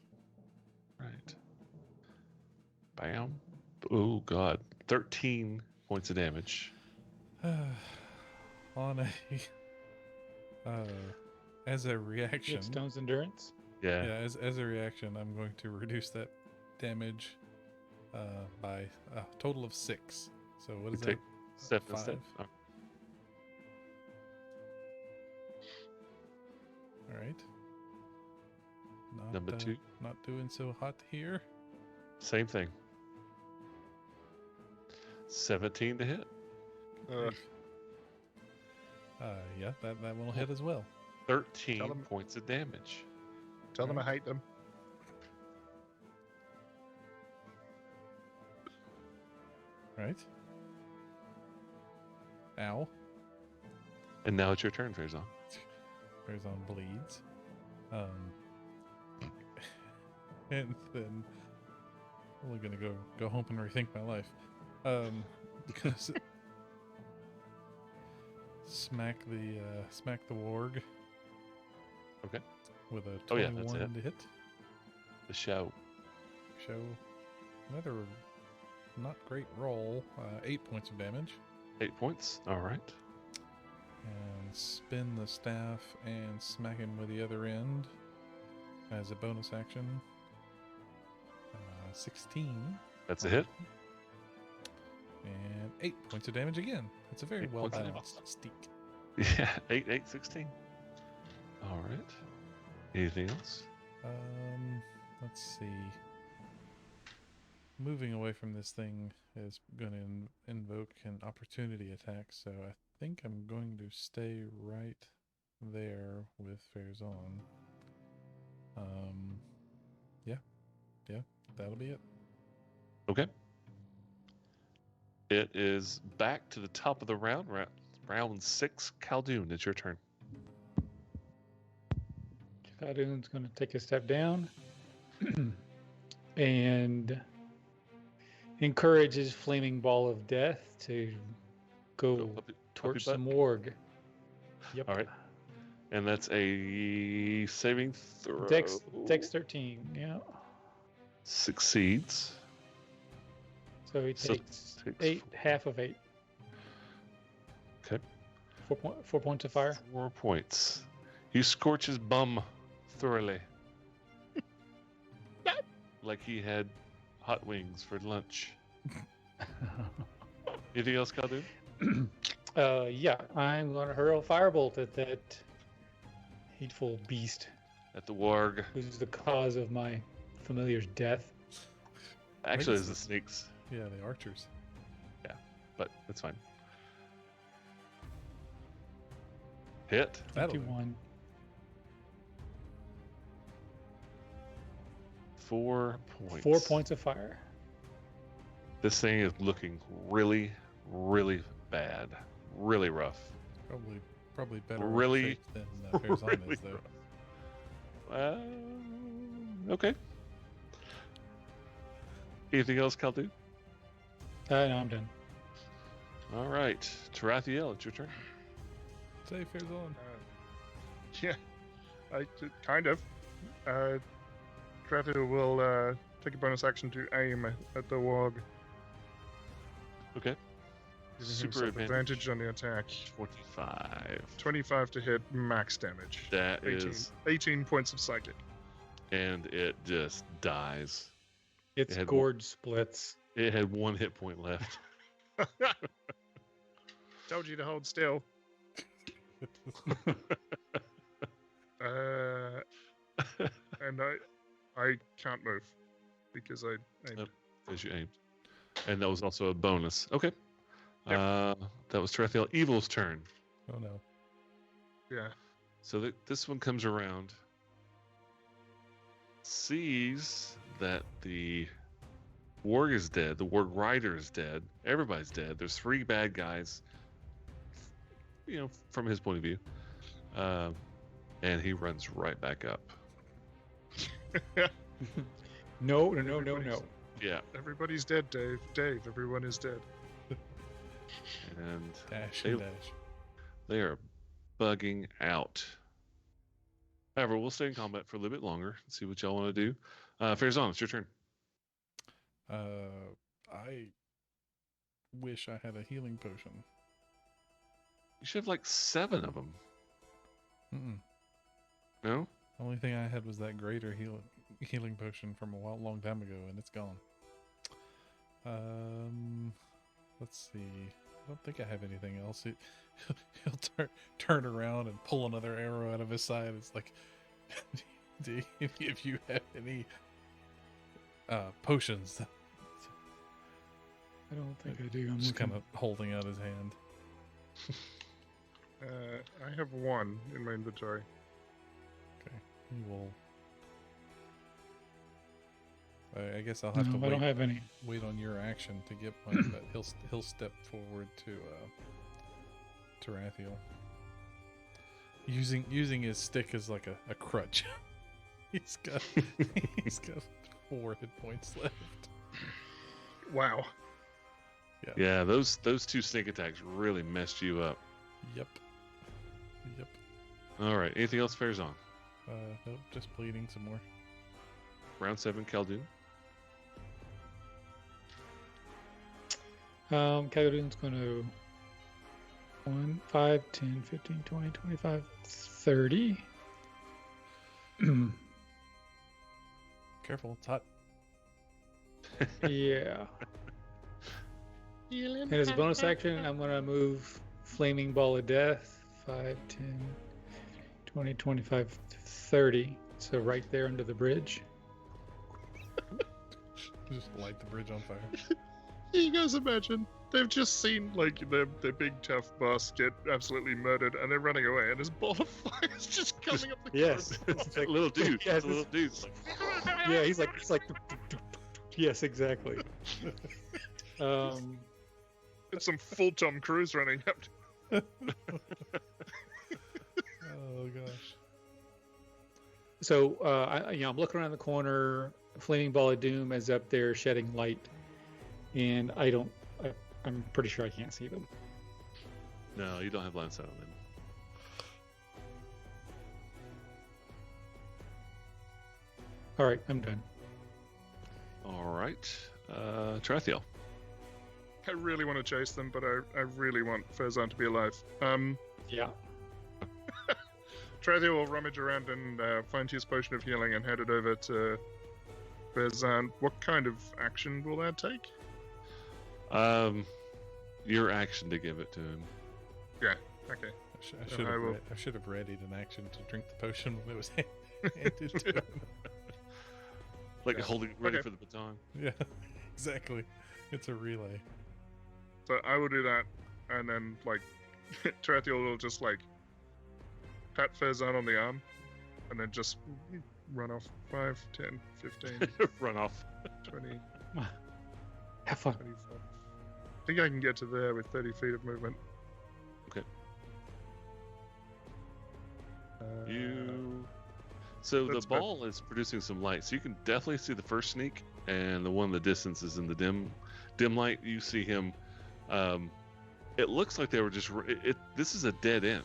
Right. Bam. Oh god. 13 points of damage. On a as a reaction, Stone's endurance. Yeah. yeah, as a reaction, I'm going to reduce that damage by a total of 6. So what You is take that? step 5? instead. Oh, All right. Not, Number 2. Not doing so hot here. Same thing. 17 to hit. Yeah, that will hit as well. 13 Tell him- points of damage. Tell them I hate them. Right. Ow. And now it's your turn, Farazan. Farazan bleeds. And then I'm really gonna go home and rethink my life. Because smack the warg. Okay. With a Oh, 21 yeah, that's a hit. to hit. The show. Show another not great roll. 8 points of damage. 8 points. All right. And spin the staff and smack him with the other end as a bonus action. 16. That's a hit. And 8 points of damage again. It's a very 8 well points of balanced steak. Yeah. 8, 16. All right. Anything else? Let's see. Moving away from this thing is going to invoke an opportunity attack, so I think I'm going to stay right there with Farazan. Yeah, that'll be it. Okay. It is back to the top of the round. Round 6. Khaldun, it's your turn. Khaldun's going to take a step down and encourage his flaming ball of death to go Puppy torch butt. some warg. Yep. All right. And that's a saving throw. Dex 13. Yeah. Succeeds. So he So takes takes 8, half of 8. Okay. 4 points of fire. 4 points. You scorch his bum thoroughly. Like he had hot wings for lunch. Anything else, Khaldun? Yeah, I'm going to hurl firebolt at that hateful beast At the warg. who's the cause of my familiar's death. Actually, it's it's the snakes, Yeah, the archers. but it's fine. Hit. That'll do. 51. 4 points. 4 points of fire. This thing is looking really, really bad. Really rough. Probably better Really, shape than Farazan really is, though. rough. Okay. Anything else, Khaldun? No, I'm done. All right. Tarathiel, it's your turn. Say Farazan. Yeah, kind of. Trevor will take a bonus action to aim at the warg. Okay. Giving Super himself advantage. on the attack. 25. 25 to hit, max damage. That 18, is, 18 points of psychic. and it just dies. Its had gourd splits. It had 1 hit point left. Told you to hold still. And I can't move because I aimed. Yep. As you aimed. And that was also a bonus. Okay. Yep. That was Tarathiel Evil's turn. Oh no. Yeah. So this one comes around, sees that the warg is dead, the warg rider is dead, everybody's dead. There's 3 bad guys, from his point of view. And he runs right back up. No. Yeah. Everybody's dead, Dave. Dave, everyone is dead. And Dash They- and dash. they are bugging out. However, we'll stay in combat for a little bit longer and see what y'all want to do. Farazan, it's your turn. I wish I had a healing potion. You should have like 7 of them. Mm-mm. No? Only thing I had was that greater healing potion from a long time ago, and it's gone. Let's see. I don't think I have anything else. He'll turn around and pull another arrow out of his side. It's like, do any of you have any potions? I don't think I do. I'm Just looking. kind of holding out his hand. I have 1 in my inventory. Okay, he will. I guess I'll have No, to I don't wait. have any. Wait on your action to get one, but he'll step forward to Tarathiel. Using his stick as like a crutch. he's got 4 hit points left. Wow. Yeah, those 2 sneak attacks really messed you up. Yep. All right. Anything else, Farazan? Nope, just bleeding some more. Round 7, Khaldun. Khaldun's going to 1, 5, 10, 15, 20, 25, 30. Careful, it's hot. Yeah. And as a bonus action, I'm going to move Flaming Ball of Death. 5, 10, 20, 25, 30. So right there under the bridge. Just light the bridge on fire. You guys imagine they've just seen like their big tough boss get absolutely murdered, and they're running away, and this ball of fire is just coming up the Yes. It's like little dude. Yeah, It's a little dude. Like, Yeah, he's like yes, exactly. It's some full Tom Cruise running up. Oh gosh. So I'm looking around the corner. Flaming Ball of Doom is up there shedding light, and I'm pretty sure I can't see them. no, you don't have line of sight on them. All right, I'm done. All right. Tarathiel. I really want to chase them, but I really want Farazan to be alive. Yeah. Tarathiel will rummage around and find his potion of healing and hand it over to Farazan. What kind of action will that take? Your action to give it to him. Yeah. Okay. I should have readied an action to drink the potion when it was handed to him. Like Yeah. holding ready Okay. for the baton. Yeah, exactly. It's a relay. So I will do that, and then like Tarathiel will just like pat Farazan on the arm, and then just run off 5, 10, 15, Run off. 20, Have fun. 25. I think I can get to there with 30 feet of movement. Okay. Uh, So the that's fair. ball is producing some light, so you can definitely see the first sneak, and the one in the distance is in the dim light. You see him. It looks like they were just. This is a dead end.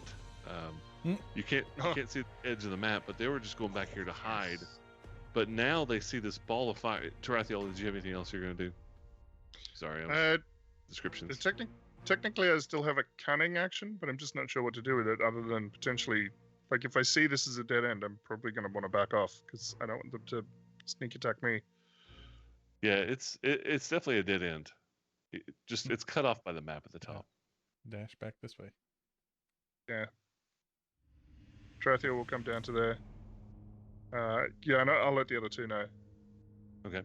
You can't see the edge of the map, but they were just going back here to hide. But now they see this ball of fire. Tarathiel, did you have anything else you're going to do? Sorry, descriptions. Technically, I still have a cunning action, but I'm just not sure what to do with it other than potentially, like, if I see this as a dead end, I'm probably going to want to back off because I don't want them to sneak attack me. Yeah, it's definitely a dead end. It's cut off by the map at the top. Dash back this way. Yeah. Tarathiel will come down to there. Yeah, and I'll let the other two know. Okay.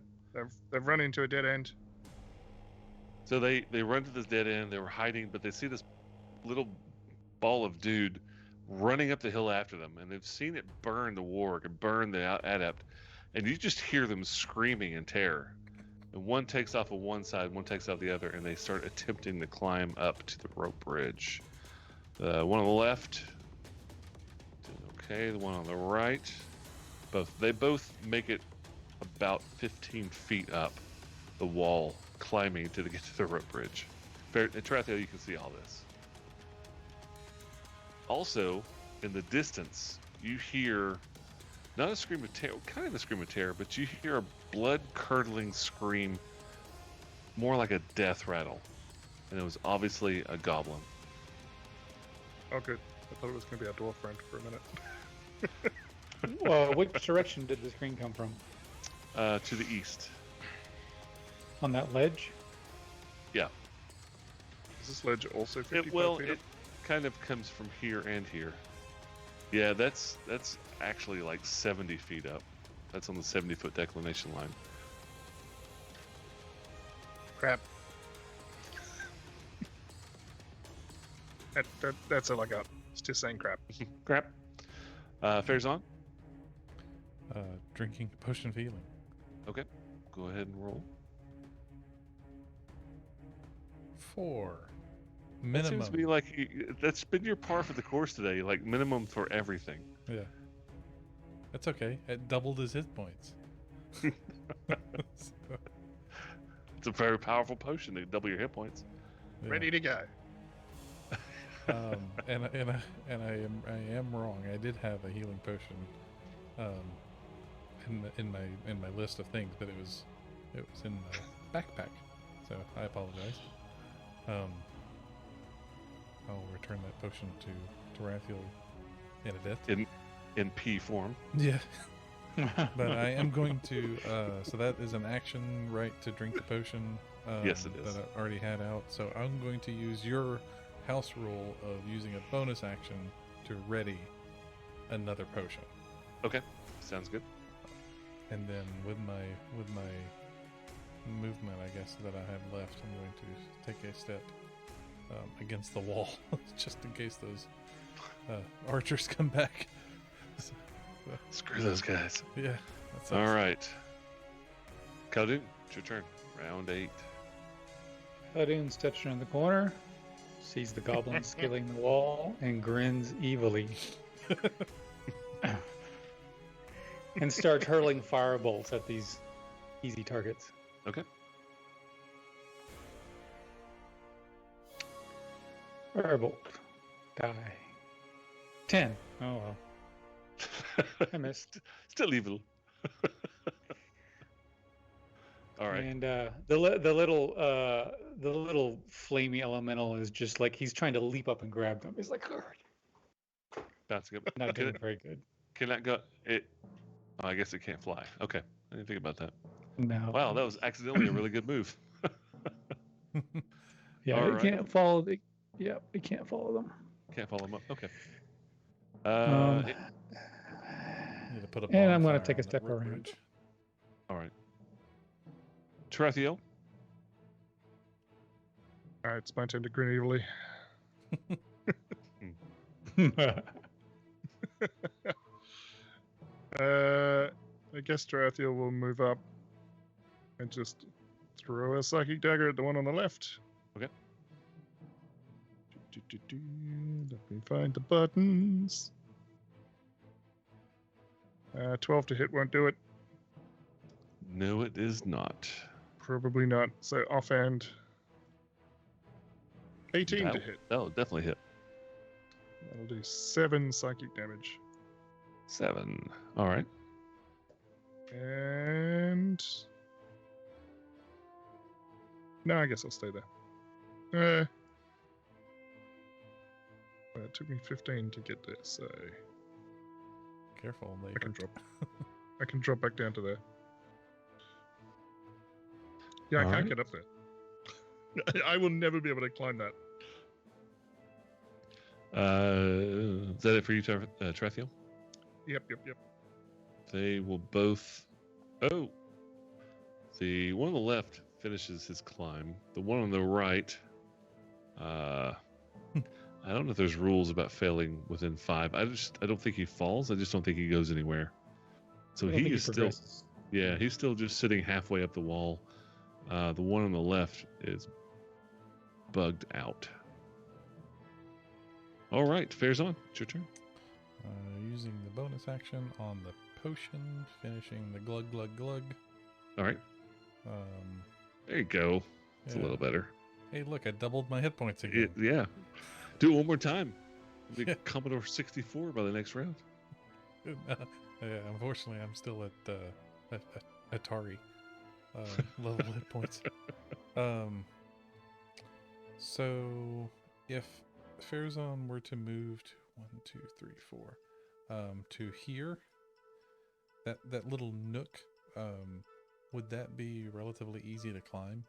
They've run into a dead end. So they run to this dead end. They were hiding, but they see this little ball of dude running up the hill after them, and they've seen it burn the warg and burn the adept, and you just hear them screaming in terror. And one takes off of one side, one takes off the other, and they start attempting to climb up to the rope bridge. One on the left. Okay, the one on the right. They both make it about 15 feet up the wall, climbing to get to the rope bridge. Tarathiel, you can see all this. Also, in the distance, you hear not a scream of terror, kind of a scream of terror, but you hear a blood-curdling scream, more like a death rattle, and it was obviously a goblin. Oh, good. I thought it was going to be a dwarf friend for a minute. Well, which direction did the screen come from? To the east. On that ledge? Yeah. Is this ledge also 55 feet It up? kind of comes from here and here. Yeah, that's actually like 70 feet up. That's on the 70-foot declination line. Crap. That's all I got. It's just saying crap. Crap. Farazan? Drinking potion of healing. Okay. Go ahead and roll. 4. That seems to be Minimum. like that's been your par for the course today. Like minimum for everything. Yeah. That's okay. It doubled his hit points. So, It's a very powerful potion to double your hit points. yeah. Ready to go. And I am wrong. I did have a healing potion, in my list of things, but it was in the backpack. So I apologize. I'll return that potion to Rathiel in a bit. In P form. Yeah. But I am going to. So that is an action, right, to drink the potion. Yes, it is. That I already had out. So I'm going to use your house rule of using a bonus action to ready another potion, Okay, sounds good. and then with my movement, I guess that I have left, I'm going to take a step against the wall, just in case those archers come back. Screw those guys. Yeah. That's All right. Khaldun, it's your turn. Round 8. Khaldun steps around the corner, sees the goblin scaling the wall, and grins evilly. And starts hurling firebolts at these easy targets. Okay. Firebolt. Die. 10. Oh well. I missed. Still evil. All right. And the little flamey elemental is just like he's trying to leap up and grab them. He's like, "Argh." Bouncing up. Not Can doing it, very good. can that go? It. Oh, I guess it can't fly. Okay. I didn't think about that. No. Wow, that was accidentally a really good move. Yeah, all it right. can't follow. Yeah, it can't follow them. Can't follow him up. Okay. Need to put a And I'm gonna bonfire take a on that step rope around. bridge. All right. Tarathiel. All right, it's my turn to grin evilly. I guess Tarathiel will move up and just throw a psychic dagger at the one on the left. Okay. Let me find the buttons. 12 to hit won't do it. No, it is not. Probably not. So offhand. 18 to hit. That'll definitely hit. That'll do 7 psychic damage. 7. All right. And no, I guess I'll stay there. Well, it took me 15 to get there, so Careful, I can neighbor. drop. I can drop back down to there. Yeah, I can't Alright. get up there. I will never be able to climb that. Is that it for you, Tarathiel? Yep. They will both. Oh, the one on the left finishes his climb. The one on the right. I don't know if there's rules about failing within 5. I don't think he falls. I just don't think he goes anywhere. So I don't think he is still. progresses. Yeah, he's still just sitting halfway up the wall. The one on the left is bugged out. All right, fair's on. It's your turn. Using the bonus action on the potion, finishing the glug glug glug. All right, Um, there you go. It's a yeah. little better. Hey, look, I doubled my hit points again. Yeah. Do it one more time. Be Yeah. Commodore 64 by the next round. Yeah, unfortunately, I'm still at Atari level hit points. So if Farazan were to move to 1, 2, 3, 4, to here, that little nook, would that be relatively easy to climb?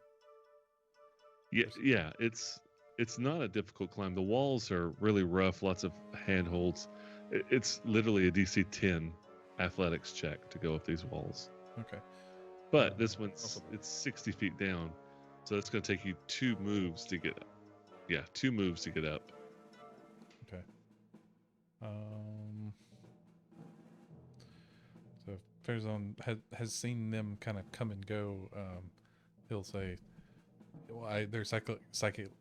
Yeah. It's not a difficult climb. The walls are really rough. Lots of handholds. It's literally a DC 10 athletics check to go up these walls. Okay. But this one's Awesome. it's 60 feet down, so it's going to take you 2 moves to get up. Yeah, 2 moves to get up. Okay. So if Farazan has seen them kind of come and go, he'll say, well, they're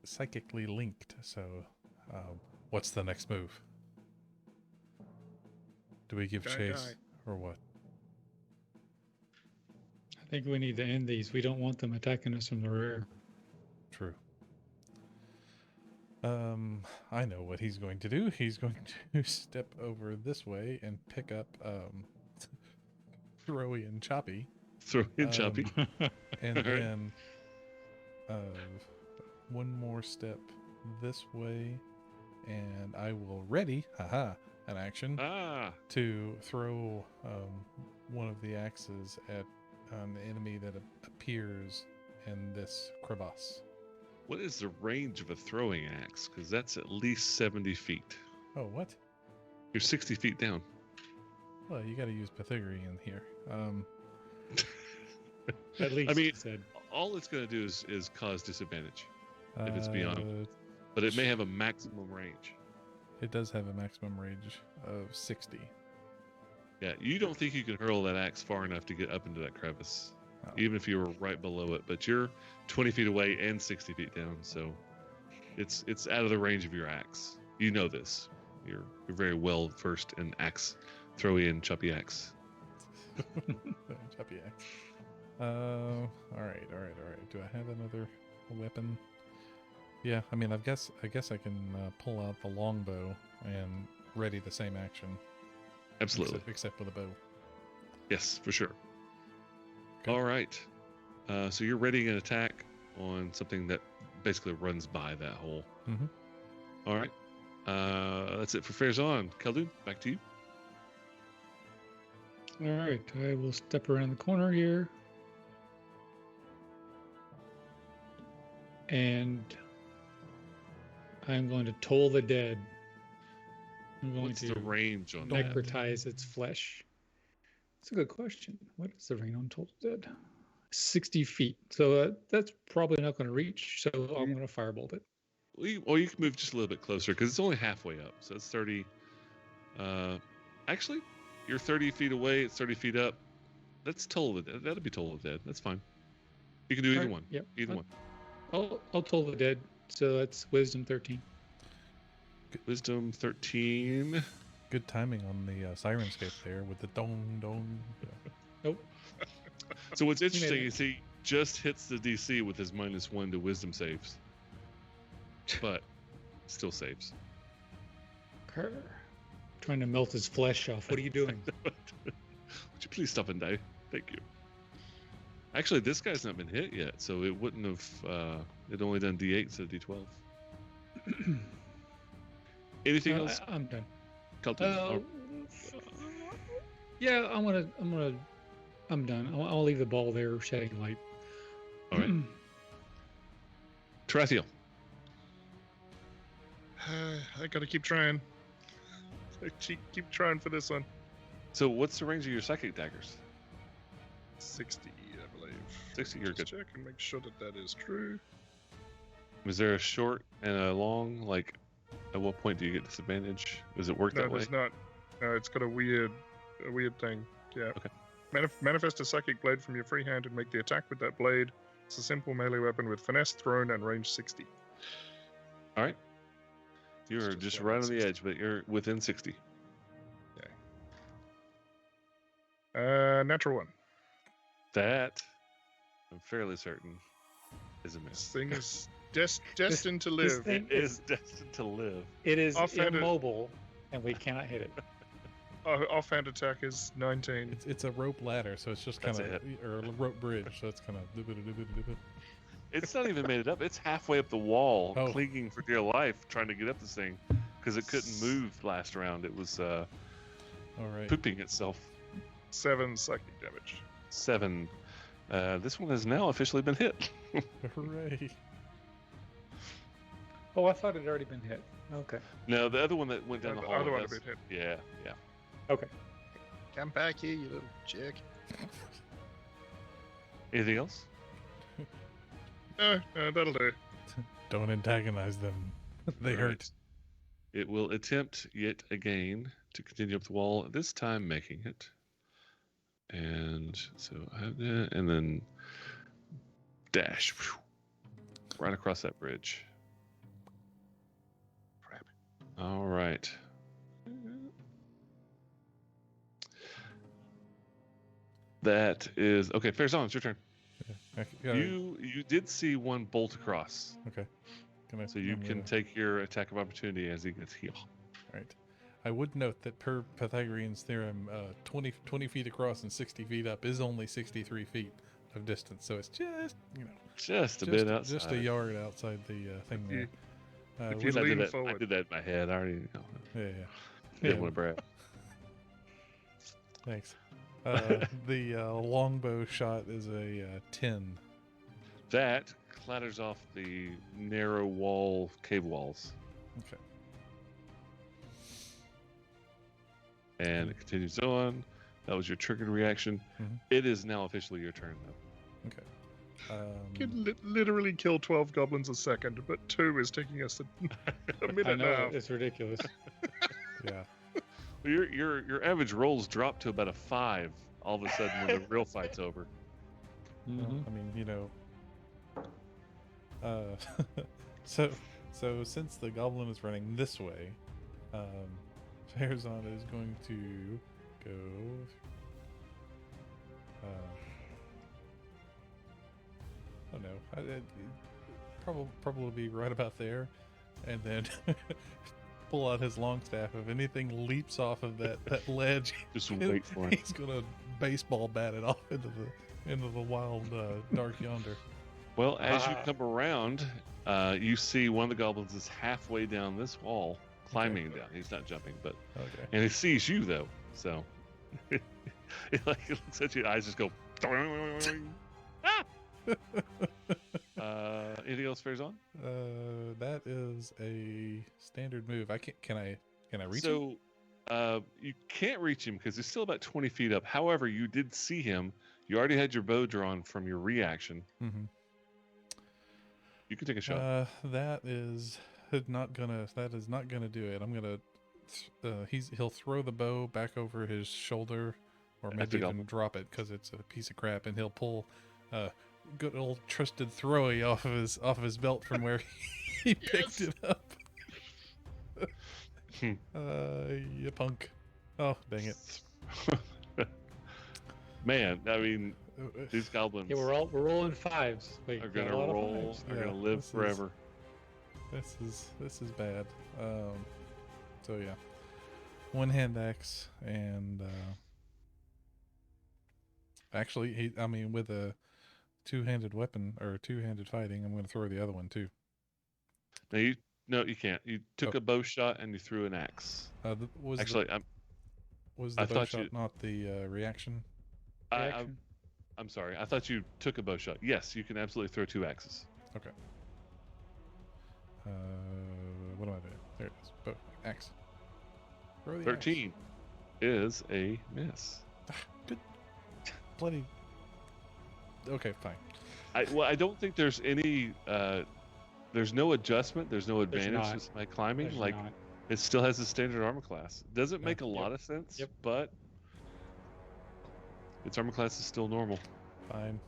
psychically linked. So, what's the next move? Do we give Die, chase die. or what? I think we need to end these. We don't want them attacking us from the rear. True. I know what he's going to do. He's going to step over this way and pick up Throwy and Choppy, Throw in Choppy. and All right. then one more step this way, and I will ready, an action Ah, to throw one of the axes at an enemy that appears in this crevasse. what is the range of a throwing axe? Because that's at least 70 feet. Oh, what? You're 60 feet down. Well, you got to use Pythagorean here. At least, I mean, he said. all it's going to do is cause disadvantage, If it's beyond- uh, but it may have a maximum range. It does have a maximum range of 60. Yeah, you don't think you can hurl that axe far enough to get up into that crevice, Oh. even if you were right below it. But you're 20 feet away and 60 feet down, so it's out of the range of your axe. You know this. You're very well versed in axe, throwy and choppy axe. Choppy axe. All right. Do I have another weapon? Yeah, I mean, I guess I can pull out the longbow and ready the same action. Absolutely. Except with a bow. Yes, for sure. Okay. All right. So you're readying an attack on something that basically runs by that hole. Mhm. All right. That's it for Farazan. Khaldun, back to you. All right, I will step around the corner here. And I'm going to toll the dead. I'm going What's to the range on that? necrotize its flesh. That's a good question. What is the range on toll the dead? 60 feet. So that's probably not going to reach. So I'm going to firebolt it. Or you can move just a little bit closer because it's only halfway up. So it's 30. Actually, you're 30 feet away. It's 30 feet up. That's toll the dead. That'll be toll the dead. That's fine. You can do either Alright, one. Yep. Either one. I'll toll the dead. So that's wisdom 13. Wisdom 13. Good timing on the Sirenscape there with the dong dong. Nope. So what's made interesting it. is he just hits the DC with his -1 to wisdom saves, but still saves. Grr. Trying to melt his flesh off. What are you doing? Would you please stop and die? Thank you. Actually, this guy's not been hit yet, so it wouldn't have. It only done D8 instead of D12. Anything else, I'm done. Kelton? Yeah, I'm done. I'll leave the ball there, shedding light. All right. Tarathiel. I gotta keep trying. Keep trying for this one. So, what's the range of your psychic daggers? 60, I believe. 60. You're Just good. check and make sure that is true. Is there a short and a long? Like, at what point do you get disadvantage? Does it work No, that way? there's not. No, it's got a weird thing. Yeah. Okay. Manifest a psychic blade from your free hand and make the attack with that blade. It's a simple melee weapon with finesse, thrown, and range 60. All right. You're just just one right on the 60. edge, but you're within 60. Natural one. That, I'm fairly certain, is a This miss. thing is destined to this live. thing- It is destined to live. It is Offhanded. immobile, and we cannot hit it. Offhand attack is 19. It's a rope ladder, so it's just kind That's of, or a rope bridge, so it's kind of. It's not even made it up. It's halfway up the wall, Oh. clinging for dear life, trying to get up this thing because it couldn't move last round. It was All right. pooping itself. 7 psychic damage. 7. This one has now officially been hit. Hooray! Oh, I thought it had already been hit. Okay. No, the other one that went down the the hall. other one a that's- bit hit. Yeah, yeah. Okay. Come back here, you little jerk. Anything else? No, that'll do. Don't antagonize them. They hurt. Right. It will attempt yet again to continue up the wall, this time making it. And so I have that, and then dash. right across that bridge. Crap. All right. That is okay. Farazan, it's your turn. You did see one bolt across, Okay. so you can take your attack of opportunity as he gets healed. Right. I would note that per Pythagorean's theorem, 20 feet across and 60 feet up is only 63 feet of distance. So it's just, Just a bit outside. just a yard outside the thing there. if you I lean did forward. that in my head. I already Yeah. didn't want to brag. Thanks. The longbow shot is a 10. That clatters off the narrow cave walls, Okay. and it continues on. That was your triggered reaction. Mhm. It is now officially your turn, though. Okay. You can literally kill 12 goblins a second, but 2 is taking us a minute I and a know half. it's ridiculous. Yeah. Well, your average rolls drop to about a 5 all of a sudden when the real fight's over. Well, Mhm. I mean, so since the goblin is running this way, Farazan is going to go. Oh no, probably be right about there, and then pull out his long staff. If anything leaps off of that ledge, Just wait for it. he's gonna baseball bat it off into the wild dark yonder. Well, as you come around, you see one of the goblins is halfway down this wall, climbing down. He's not jumping, but Okay. and he sees you though. So it looks at you. Eyes just go. Ah! Anything else, Farazan? That is a standard move. Can I reach him? So you can't reach him because he's still about 20 feet up. However, you did see him. You already had your bow drawn from your reaction. Mm-hmm. You can take a shot. That is not gonna do it. I'm gonna he'll throw the bow back over his shoulder, or At maybe the even goblin. drop it because it's a piece of crap, and he'll pull good old trusted throwy off of his belt from where he picked it up. You punk! Oh, dang it! Man, I mean, these goblins Yeah, we're rolling 5s. Wait, are got gonna a lot of roll. 5s. Are Yeah, gonna live this is- forever. This is bad. So yeah, one hand axe, and actually, with a two-handed weapon or two-handed fighting, I'm going to throw the other one too. No, you can't. You took Oh. a bow shot and you threw an axe. Actually, was I the bow thought shot you- not the reaction? Reaction. I'm sorry. I thought you took a bow shot. Yes, you can absolutely throw 2 axes. Okay. What am I doing? There it is. Bow axe. Throw the axe. 13 is a miss. Good. Bloody. Okay, fine. I don't think there's any. There's no adjustment. There's no advantage not. just by climbing. There's Like not. it still has a standard armor class. Doesn't Yeah. make a lot of sense, Yep. but its armor class is still normal. Fine.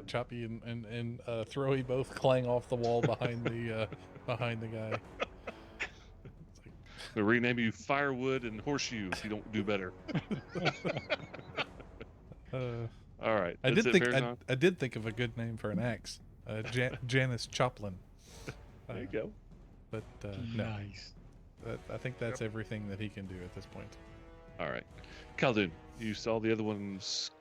Choppy and Throwy both clang off the wall behind the guy. We'll rename you Firewood and Horseshoe if you don't do better. All right. I that's did it, think Farazan? I did think of a good name for an axe. Janice Choplin. There you go. But no, Nice. I think that's everything that he can do at this point. All right. Khaldun, you saw the other ones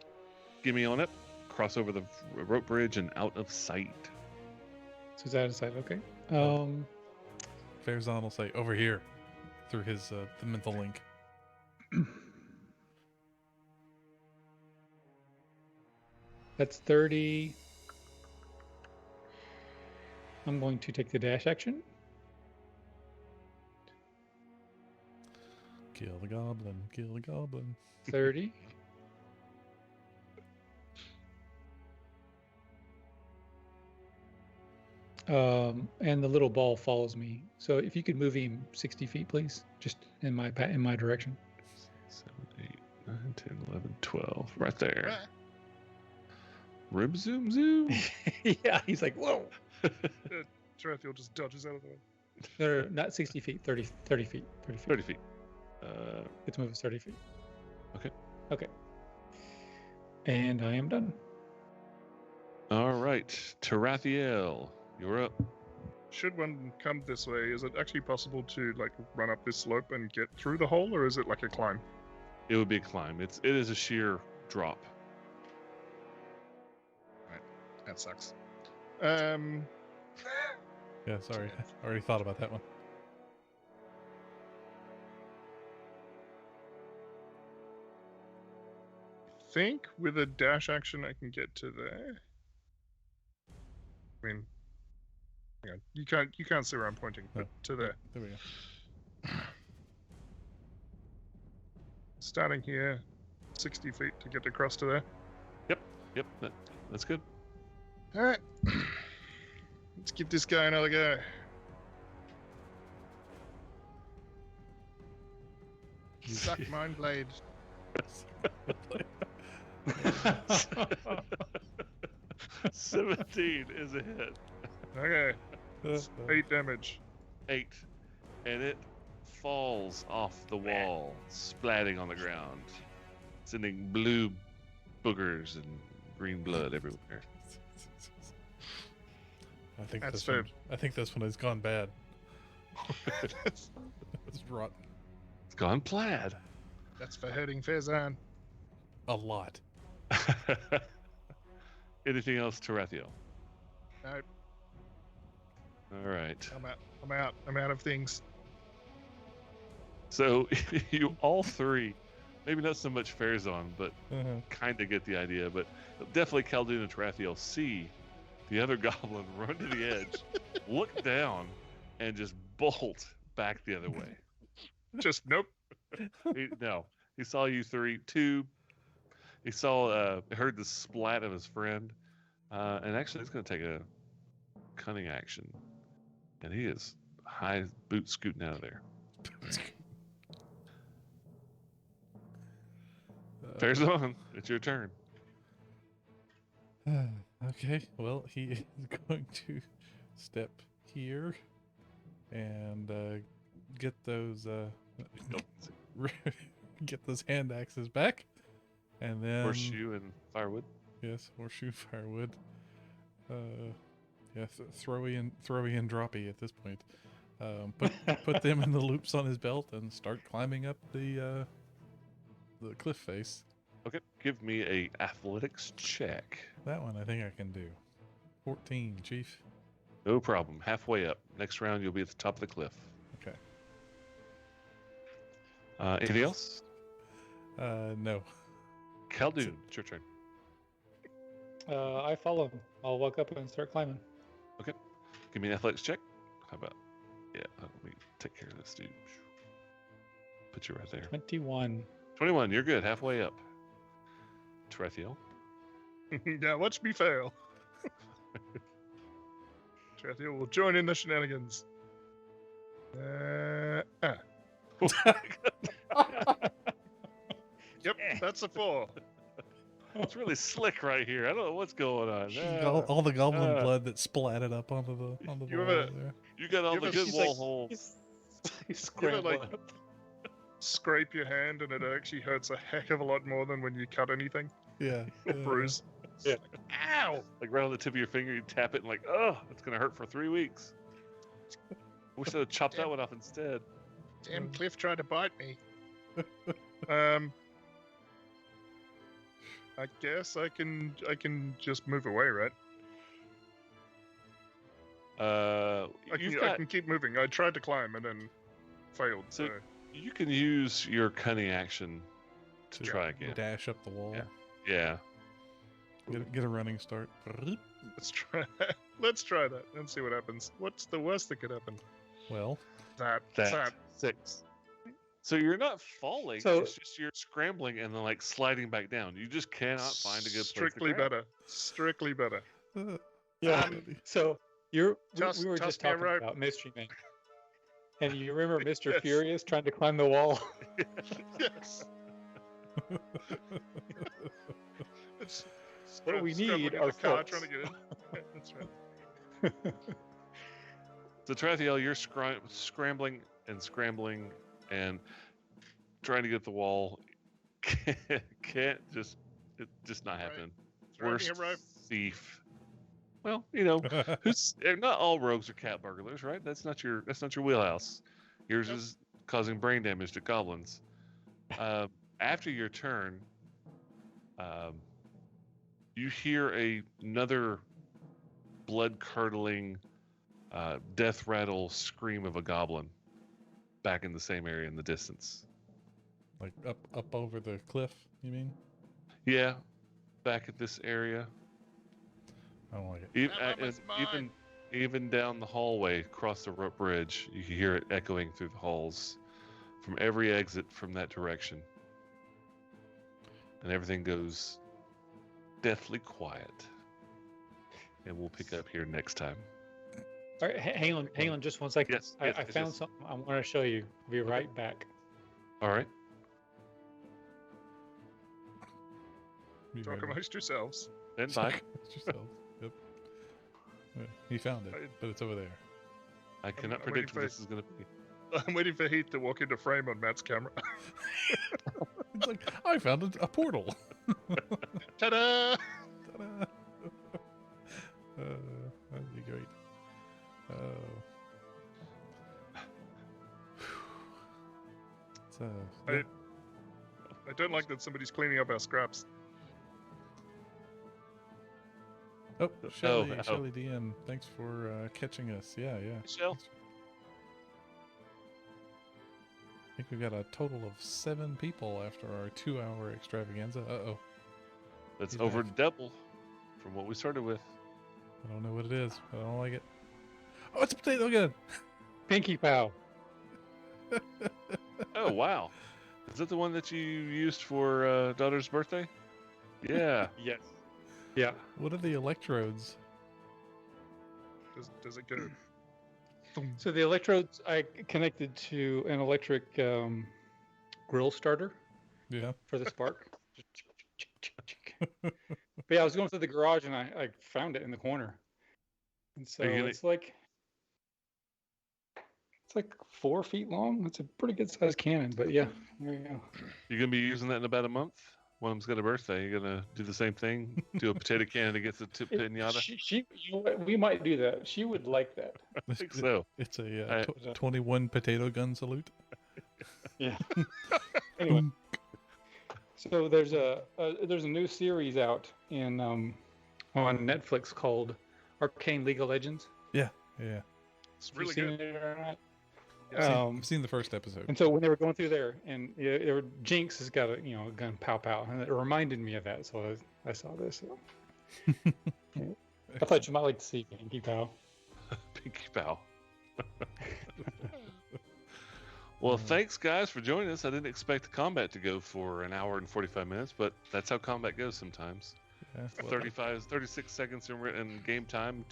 skimmy on it, cross over the rope bridge and out of sight. So it's out of sight. Okay. Farazan will say, "Over here," through his the mental link. That's 30. I'm going to take the dash action. Kill the goblin. Kill the goblin. 30. And the little ball follows me. So if you could move him 60 feet, please, just in my direction. 7, 8, 9, 10, 11, 12. Right there. Rib zoom zoom. Yeah, he's like, whoa. Tarathiel just dodges out of the way. No, not 60 feet, 30 feet. 30 feet. 30 feet. Its move is 30 feet. Okay. Okay. And I am done. All right. Tarathiel, you're up. Should one come this way, is it actually possible to like run up this slope and get through the hole, or is it like a climb? It would be a climb. It is a sheer drop. That sucks. Yeah, sorry. I already thought about that one. Think with a dash action I can get to there. I mean, hang on. You can't see where I'm pointing, but to there. There we go. Starting here, 60 feet to get across to there. Yep, that's good. All right, let's give this guy another go. Suck Mind Blade. 17 is a hit. Okay, 8 damage. 8. And it falls off the wall, splatting on the ground, sending blue boogers and green blood everywhere. I think That's this one. I think this one has gone bad. It's rotten. It's gone plaid. That's for hurting Faizan. A lot. Anything else, Tarathiel? No, All right. I'm out of things. So you all three, maybe not so much Farazan, but Uh-huh. kind of get the idea. But definitely Khaldun and Tarathiel see the other goblin run to the edge, look down, and just bolt back the other way. Just nope. He saw you three. He saw, heard the splat of his friend, and actually he's going to take a cunning action, and he is high boot scooting out of there. Farazan, it's your turn. Okay, well, he is going to step here and get those get those hand axes back, and then Horseshoe and firewood. Yes, horseshoe, firewood. Yeah, throwy and droppy at this point. Put them in the loops on his belt and start climbing up the cliff face. Okay, give me a athletics check. That one I think I can do. 14, Chief. No problem. Halfway up. Next round, you'll be at the top of the cliff. Okay. Anything else? No. Khaldun, it's your turn. I follow him. I'll walk up and start climbing. Give me an athletics check. How about? Yeah, let me take care of this dude. Put you right there. 21. 21, you're good. Halfway up. Tarathiel. Yeah, watch me fail. Tarathiel will join in the shenanigans. Yep, that's a 4. It's really slick right here. I don't know what's going on. All the goblin blood that splatted up onto the You wall ever- there. You got all You the ever- good he's wall like- holes. He's You ever, like, scrambling. scrape your hand and it actually hurts a heck of a lot more than when you cut anything. Yeah. Bruise. Yeah. Ow! Like right on the tip of your finger, you tap it and like, oh, it's gonna hurt for 3 weeks. Wish I'd have chopped that one off instead. Damn Cliff tried to bite me. I guess I can just move away, right? I You've can got, keep moving. I tried to climb and then failed. So- So you can use your cunning action to try again. Dash up the wall. Yeah. Get a running start. let's try. Let's try that and see what happens. What's the worst that could happen? Well, That. 6. So you're not falling. So- it's just you're scrambling and then like sliding back down. You just cannot find a good place. Strictly to grab. better. Strictly better. Yeah. So we were Toss just me a talking rope. about Mystery Man. And you remember Mr. Yes. Furious trying to climb the wall? Yes. It's What we scrambling need in are the car folks. trying to get in. That's right. So Tarathiel, you're scrambling and scrambling and trying to get the wall. Can't just not happen. Threatening Worst a rope. thief. Well, who's not all rogues are cat burglars, right? That's not your wheelhouse. Yours Yep. is causing brain damage to goblins. After your turn, you hear another blood-curdling, death rattle scream of a goblin back in the same area in the distance. Like up over the cliff, you mean? Yeah, back at this area. I don't like it. Even down the hallway across the bridge, you can hear it echoing through the halls from every exit from that direction. And everything goes deathly quiet. And we'll pick up here next time. All right, hang on just 1 second. Yes, I yes, found yes. something I want to show you. I'll be right back. All right. Be Talk right back. amongst yourselves. Then bye. It's yourself. Yep. Yeah, he found it, but it's over there. I cannot I'm predict waiting what for- this is going to be. I'm waiting for Heath to walk into frame on Matt's camera. It's like I found a portal. Ta-da! Ta-da! That'd be great. It's I don't like that somebody's cleaning up our scraps. Oh, Shelly, oh. Shelly DN, thanks for catching us. Yeah. Shell. Thanks. I think we've got a total of 7 people after our 2-hour extravaganza. Uh-oh. That's He's over back. double from what we started with. I don't know what it is, but I don't like it. Oh, it's a potato gun! Pinky Pow. Oh, wow. Is that the one that you used for daughter's birthday? Yeah. Yes. Yeah. What are the electrodes? Does it go? So the electrodes I connected to an electric grill starter Yeah. for the spark. But yeah, I was going through the garage and I found it in the corner. And so Are you gonna- it's like 4 feet long. It's a pretty good sized cannon, but yeah, there you go. You're going to be using that in about a month? One of them's got a birthday. You're going to do the same thing? Do a potato cannon against a pinata? She you know what? We might do that. She would like that. I think so. It's a I- 21 potato gun salute. Yeah. Anyway, so there's a new series out in on Netflix called Arcane League of Legends. Yeah. It's Have you really seen good. it or not? Yeah. I've seen the first episode. And so when they were going through there, and Jinx has got a gun, pow pow, and it reminded me of that. So I saw this. So. Yeah. I thought you might like to see Pinky Pow. Pinky Pow. Well, thanks, guys, for joining us. I didn't expect the combat to go for an hour and 45 minutes, but that's how combat goes sometimes. Yeah. 36 seconds in game time,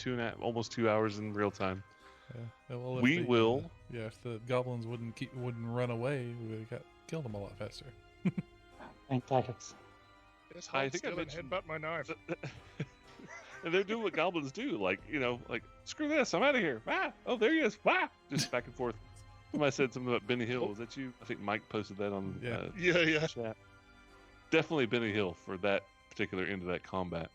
almost 2 hours in real time. Yeah, well, if We the, will- if the goblins wouldn't run away, we would have killed them a lot faster. Thanks. Just I hold think I still and mentioned- headbutt my knife. And they're doing what goblins do, like screw this, I'm out of here. Oh, there he is. Just back and forth. Somebody said something about Benny Hill. Was that you? I think Mike posted that on Yeah. Yeah. chat. Definitely Benny Hill for that particular end of that combat.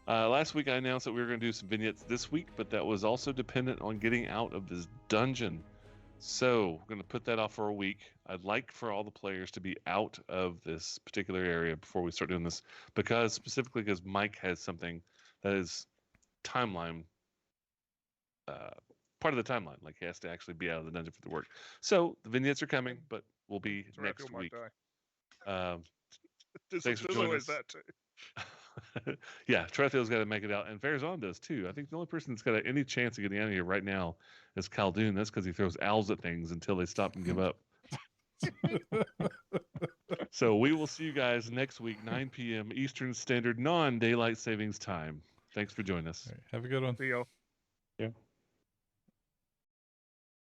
Last week I announced that we were going to do some vignettes this week, but that was also dependent on getting out of this dungeon. So we're going to put that off for a week. I'd like for all the players to be out of this particular area before we start doing this, specifically because Mike has something that is timeline, part of the timeline. Like he has to actually be out of the dungeon for the work. So the vignettes are coming, but will be Tarathiel next might week. die. There's Thanks for there's joining always us. that too. Yeah, Tarathiel's got to make it out, and Farazan does too. I think the only person that's got any chance of getting out of here right now is Khaldun. That's because he throws owls at things until they stop and give up. So we will see you guys next week, 9 p.m. Eastern Standard, non-daylight savings time. Thanks for joining us. All right, have a good one. See y'all.